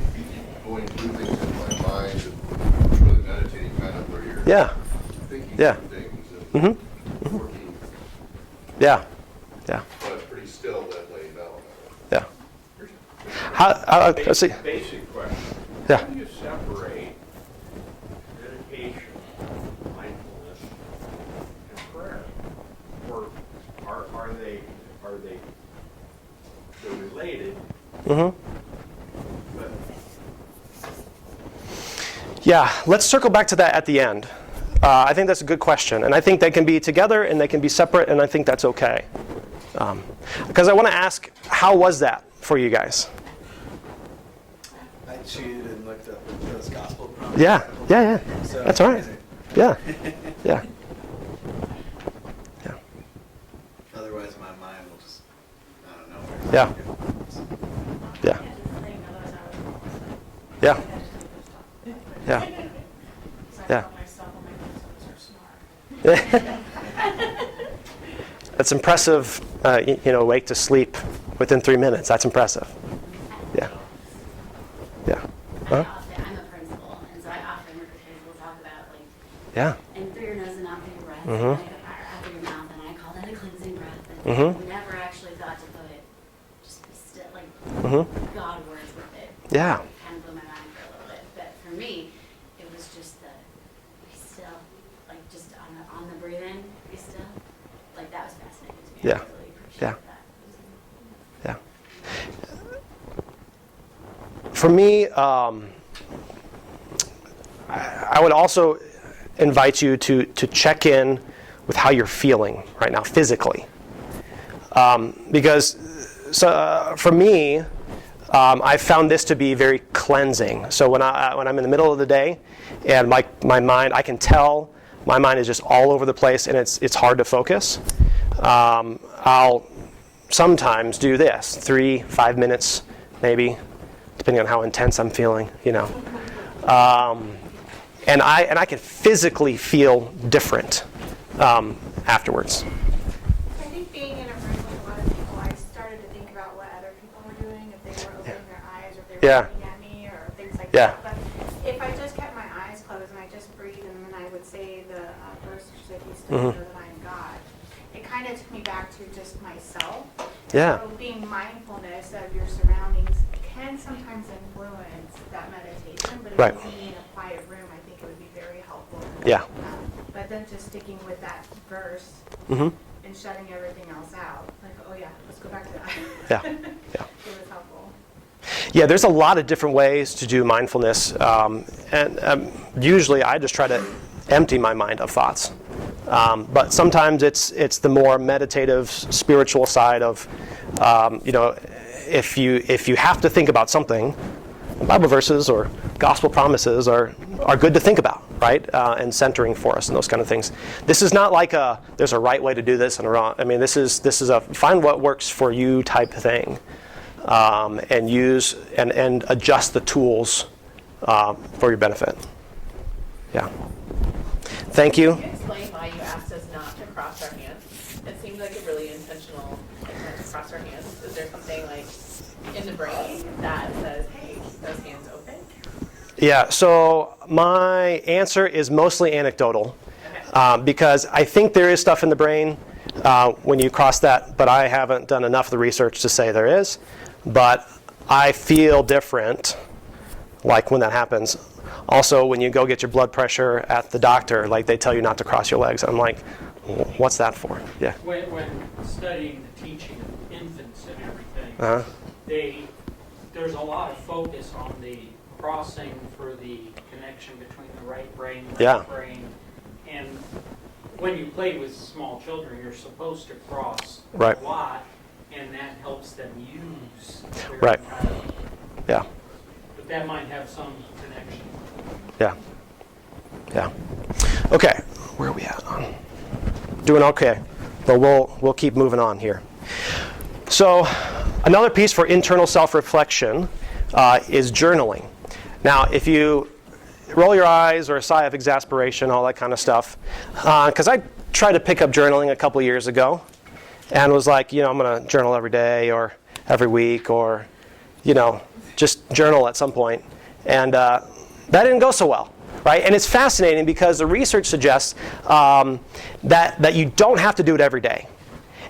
going through things in my mind and really meditating kind of where you're yeah, thinking yeah. through things and working, yeah, but pretty still then laying down. yeah. Let's see. Basic question. Yeah. How do you separate meditation, mindfulness, and prayer? Or are they they're related? But Yeah, let's circle back to that at the end. I think that's a good question. And I think they can be together and they can be separate, and I think that's okay. Because I want to ask, how was that for you guys? I cheated and looked up those gospel prompts Yeah, yeah, yeah. So That's all right. amazing. Yeah, yeah, yeah, Otherwise, my mind will just, I don't know. Yeah. yeah, yeah, yeah. Yeah. That's impressive. Wake to sleep within 3 minutes. That's impressive. Yeah. Yeah. Huh? I'm a principal, and so I often with the kids will talk about like Yeah. in through your nose and out through your breath, Mhm. and like a fire out through your mouth, and I call that a cleansing breath. And Mhm. we never actually thought to put just be still, like Mhm. God words with it. Yeah. It kind of blew my mind for a little bit, but for me, it was just the be still, like just on the breathe in, be still. Like that was fascinating to me. Yeah. I really appreciated Yeah. that. Yeah. For me, I would also invite you to check in with how you're feeling right now physically. Because for me, I found this to be very cleansing. So when I'm in the middle of the day and my mind, I can tell my mind is just all over the place and it's hard to focus. I'll sometimes do this, 3-5 minutes maybe, depending on how intense I'm feeling, and I can physically feel different afterwards. I think being in a room with a lot of people, I started to think about what other people were doing, if they were opening their eyes, or if they were Yeah. looking at me, or things like Yeah. that. But if I just kept my eyes closed and I just breathed, and then I would say the verse, which said, "Be still and know that I am God," it kind of took me back to just myself. Yeah. So being mindfulness of your surroundings can sometimes influence that meditation, but if Right. you can be in a quiet room, I think it would be very helpful. Yeah. But then just sticking with that verse Mm-hmm. and shutting everything else out. Like, oh yeah, let's go back to that. Yeah. Yeah. It was helpful. Yeah, there's a lot of different ways to do mindfulness, and usually I just try to empty my mind of thoughts. But sometimes it's the more meditative, spiritual side of, if you have to think about something, Bible verses or gospel promises are good to think about, right? And centering for us and those kind of things. This is not like there's a right way to do this and a wrong. I mean, this is a find what works for you type thing, and use and adjust the tools for your benefit. Yeah. Thank you. Can you explain why you asked us not to cross our hands? It seems like a really intentional intent to cross our hands. Is there something like in the brain that says, hey, keep those hands open? Yeah, so my answer is mostly anecdotal, because I think there is stuff in the brain when you cross that, but I haven't done enough of the research to say there is. But I feel different, like when that happens. Also, when you go get your blood pressure at the doctor, like they tell you not to cross your legs. I'm like, what's that for? Yeah. When studying the teaching of infants and everything, Uh-huh. there's a lot of focus on the crossing for the connection between the right brain and the Yeah. left brain. And when you play with small children, you're supposed to cross Right. a lot, and that helps them use their Right. entire- Yeah. But that might have some connection. Yeah. Yeah. Okay. Where are we at? Doing okay, but we'll keep moving on here. So, another piece for internal self-reflection is journaling. Now, if you roll your eyes or a sigh of exasperation, all that kind of stuff, because I tried to pick up journaling a couple years ago, and was like, I'm going to journal every day or every week, or just journal at some point, and that didn't go so well. Right? And it's fascinating because the research suggests that you don't have to do it every day.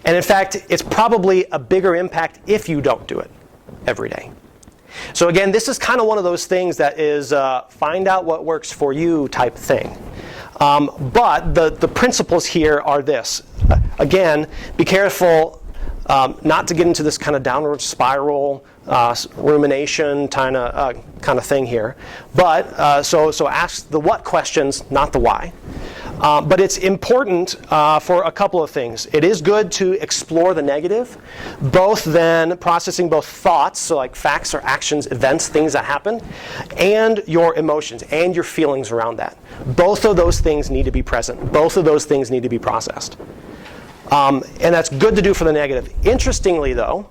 And in fact, it's probably a bigger impact if you don't do it every day. So again, this is kind of one of those things that is find out what works for you type thing. But the principles here are this. Again, be careful not to get into this kind of downward spiral, rumination kind of thing here. But so ask the what questions, not the why. But it's important for a couple of things. It is good to explore the negative, both then processing both thoughts, so like facts or actions, events, things that happen, and your emotions and your feelings around that. Both of those things need to be present. Both of those things need to be processed. And that's good to do for the negative. Interestingly, though,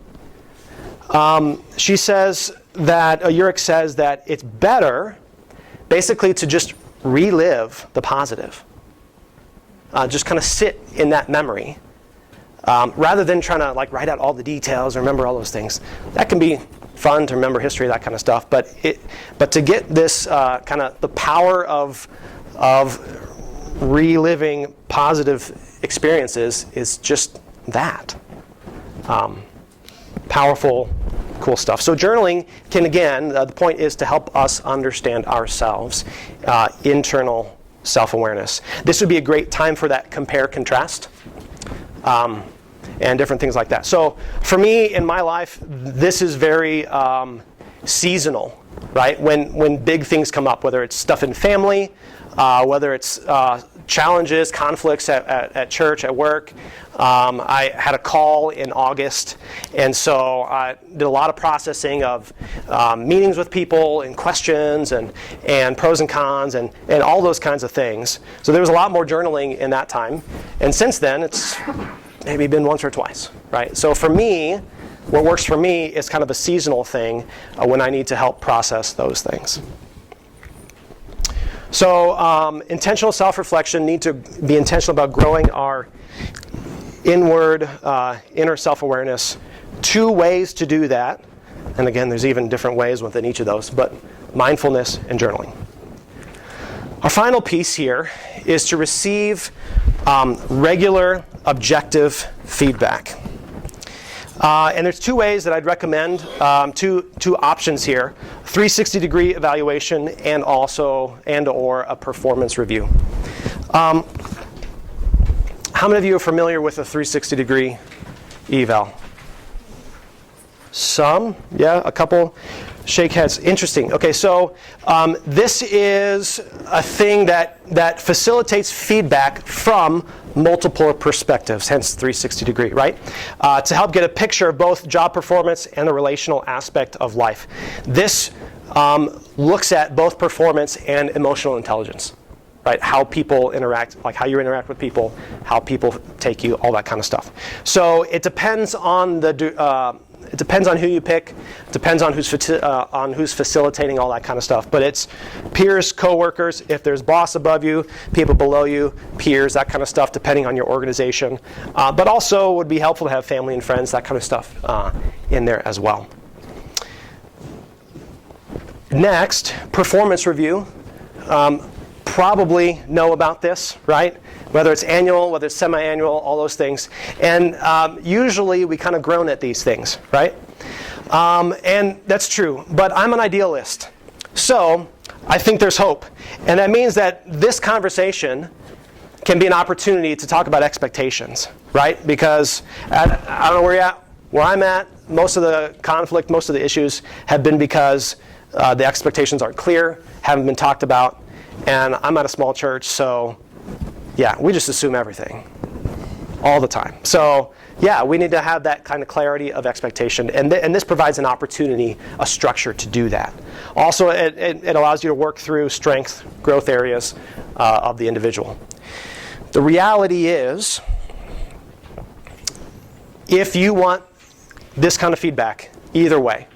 she says that, Uric says that it's better basically to just relive the positive. Just kind of sit in that memory. Rather than trying to like write out all the details or remember all those things. That can be fun to remember history, that kind of stuff. But to get this kind of the power of reliving positive experiences is just that. Powerful, cool stuff. So journaling can, again, the point is to help us understand ourselves, internal self-awareness. This would be a great time for that compare, contrast, and different things like that. So for me, in my life, this is very seasonal, right? When big things come up, whether it's stuff in family, whether it's challenges, conflicts at church, at work. I had a call in August, and so I did a lot of processing of meetings with people and questions and pros and cons and all those kinds of things. So there was a lot more journaling in that time. And since then, it's maybe been once or twice, right? So for me, what works for me is kind of a seasonal thing when I need to help process those things. So intentional self-reflection, need to be intentional about growing our inner self-awareness. 2 ways to do that. And again, there's even different ways within each of those, but mindfulness and journaling. Our final piece here is to receive regular, objective feedback. And there's 2 ways that I'd recommend, two options here: 360-degree evaluation and or a performance review. How many of you are familiar with a 360-degree eval? Some, yeah, a couple. Shake heads. Interesting. Okay, so this is a thing that facilitates feedback from multiple perspectives, hence 360-degree, right? To help get a picture of both job performance and the relational aspect of life. This looks at both performance and emotional intelligence, right? How people interact, like how you interact with people, how people take you, all that kind of stuff. So it depends on it depends on who you pick. It depends on who's facilitating all that kind of stuff. But it's peers, coworkers, if there's boss above you, people below you, peers, that kind of stuff, depending on your organization. But also would be helpful to have family and friends, that kind of stuff in there as well. Next, performance review. Probably know about this, right? Whether it's annual, whether it's semi-annual, all those things. And usually we kind of groan at these things, right? And that's true. But I'm an idealist. So I think there's hope. And that means that this conversation can be an opportunity to talk about expectations, right? Because I don't know where you're at. Where I'm at, most of the conflict, most of the issues have been because the expectations aren't clear, haven't been talked about. And I'm at a small church, so yeah, we just assume everything all the time. So yeah, we need to have that kind of clarity of expectation. And this provides an opportunity, a structure to do that. Also, it allows you to work through strength, growth areas of the individual. The reality is, if you want this kind of feedback, either way,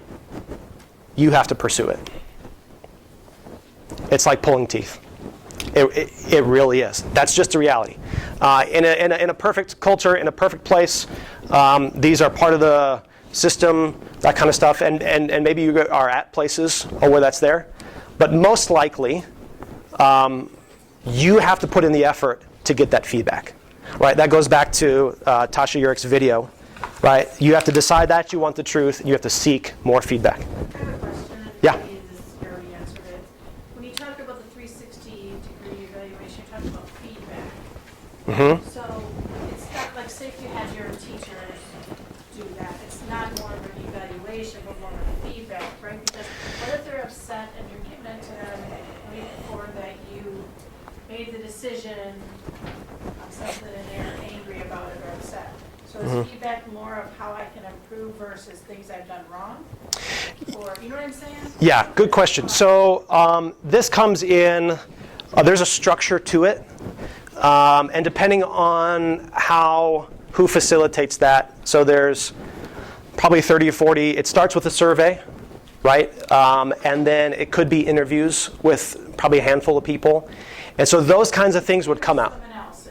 you have to pursue it. It's like pulling teeth. It really is. That's just the reality. In a perfect culture, in a perfect place, these are part of the system, that kind of stuff. And maybe you are at places where that's there. But most likely, you have to put in the effort to get that feedback. Right? That goes back to Tasha Urik's video. Right? You have to decide that you want the truth. You have to seek more feedback. I have a question. Yeah. Maybe you already answered it. When you talk about the 360-degree evaluation, you talk about feedback. Mm-hmm. So it's not like, say if you had your teachers do that, it's not more of an evaluation, but more of a feedback, right? Because what if they're upset and you're giving it to them right before that you made the decision on something and they're angry about it or upset. So is Mm-hmm. feedback more of how I can improve versus things I've done wrong? Or, you know what I'm saying? Yeah, good question. So this comes in, there's a structure to it. And depending on who facilitates that, so there's probably 30 or 40. It starts with a survey, right? And then it could be interviews with probably a handful of people. And so those kinds of things would come out. Someone else.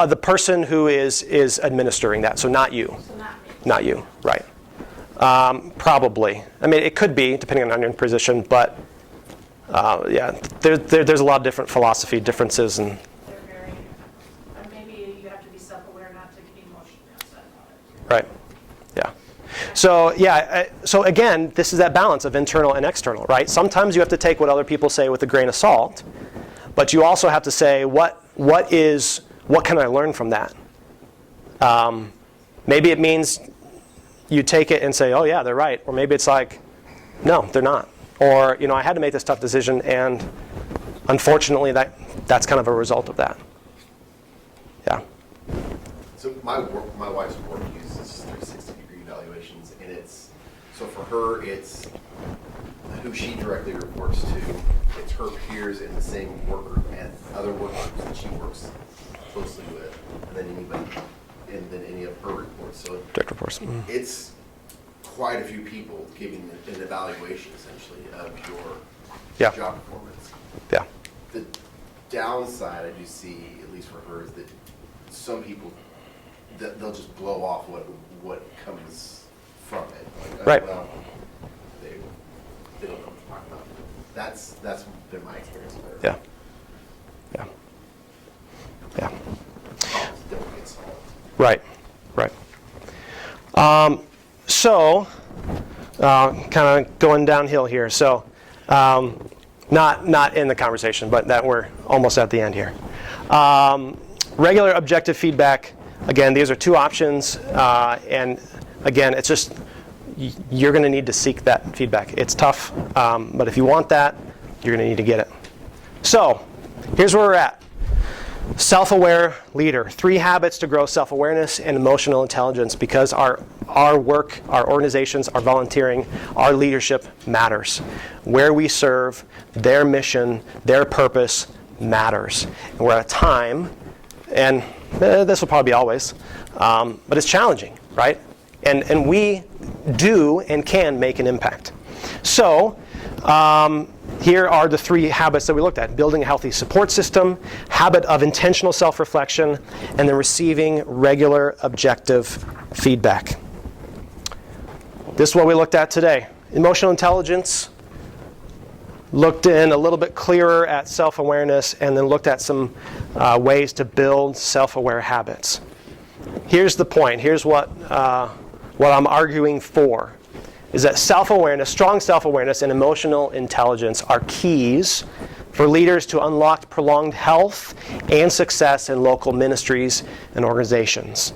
The person who is administering that, so not you. So not me. Not you, right. Probably. I mean, it could be, depending on your position, but yeah, there's a lot of different philosophy differences. And They're very, maybe you have to be self-aware not to get emotionally upset about it. right, yeah. So yeah, so again, this is that balance of internal and external, right? Sometimes you have to take what other people say with a grain of salt, but you also have to say, what can I learn from that? Maybe it means you take it and say, oh yeah, they're right. Or maybe it's like, no, they're not. Or, I had to make this tough decision, and unfortunately that's kind of a result of that. Yeah. So my wife's work uses 360-degree evaluations, and so for her, it's who she directly reports to, it's her peers in the same work group and other work groups that she works closely with, and then any of her reports. So Direct reports. Mm. it's quite a few people giving an evaluation essentially of your job performance. Yeah. The downside I do see, at least for her, is that some people they'll just blow off what comes from it. Like, right. Well, they don't know what to talk about. That's been my experience with her. Yeah. Yeah. Problems don't get solved. Right. So, kind of going downhill here. So, not in the conversation, but that we're almost at the end here. Regular objective feedback. Again, these are two options, and again, it's just you're going to need to seek that feedback. It's tough, but if you want that, you're going to need to get it. So, here's where we're at. Self-aware leader. 3 habits to grow self-awareness and emotional intelligence, because our work, our organizations, our volunteering, our leadership matters. Where we serve, their mission, their purpose matters. And we're at a time, and this will probably be always, but it's challenging, right? And we do and can make an impact. So, here are the 3 habits that we looked at. Building a healthy support system, habit of intentional self-reflection, and then receiving regular objective feedback. This is what we looked at today. Emotional intelligence, looked in a little bit clearer at self-awareness, and then looked at some ways to build self-aware habits. Here's the point. Here's what I'm arguing for. Is that self-awareness, strong self-awareness and emotional intelligence are keys for leaders to unlock prolonged health and success in local ministries and organizations.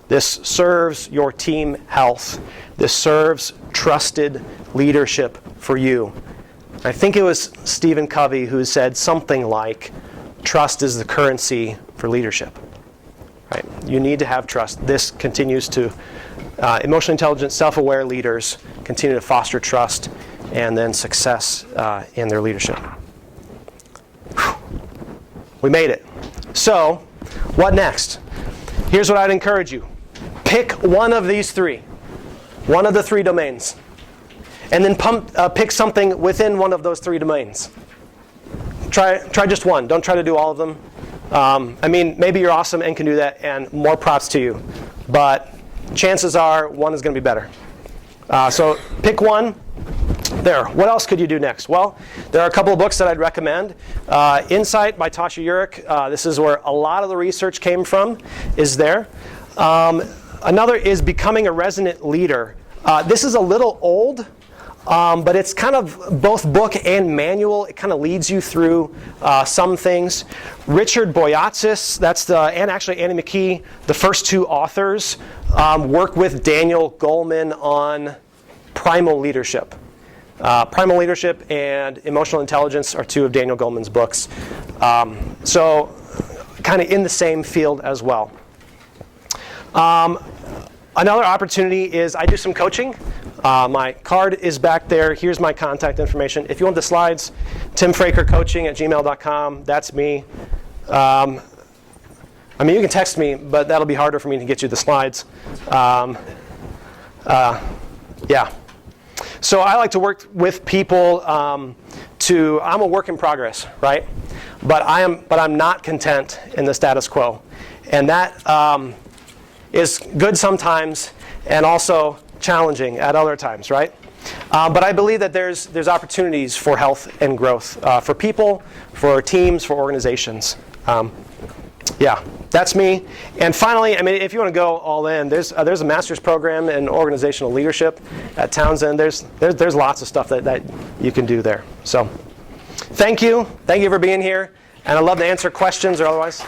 This serves your team health. This serves trusted leadership for you. I think it was Stephen Covey who said something like, trust is the currency for leadership. Right? You need to have trust. This continues to emotional intelligent, self-aware leaders continue to foster trust and then success in their leadership. Whew. We made it. So, what next? Here's what I'd encourage you. Pick one of these 3. One of the 3 domains. And then pick something within one of those 3 domains. Try just one. Don't try to do all of them. I mean, maybe you're awesome and can do that, and more props to you. But chances are one is going to be better. So pick one. There. What else could you do next? Well, there are a couple of books that I'd recommend. Insight by Tasha Eurich. This is where a lot of the research came from, is there. Another is Becoming a Resonant Leader. This is a little old, but it's kind of both book and manual. It kind of leads you through some things. Richard Boyatzis, and actually Annie McKee, the first 2 authors, work with Daniel Goleman on primal leadership. Primal Leadership and Emotional Intelligence are two of Daniel Goleman's books. So kind of in the same field as well. Another opportunity is I do some coaching. My card is back there. Here's my contact information. If you want the slides, timfrakercoaching@gmail.com. That's me. I mean, you can text me, but that'll be harder for me to get you the slides. Yeah. So I like to work with people I'm a work in progress, right? But I'm not content in the status quo. And that is good sometimes and also challenging at other times, right? But I believe that there's opportunities for health and growth for people, for teams, for organizations. Yeah, that's me. And finally, I mean, if you want to go all in, there's a master's program in organizational leadership at Townsend. There's lots of stuff that you can do there. So, thank you for being here, and I'd love to answer questions or otherwise.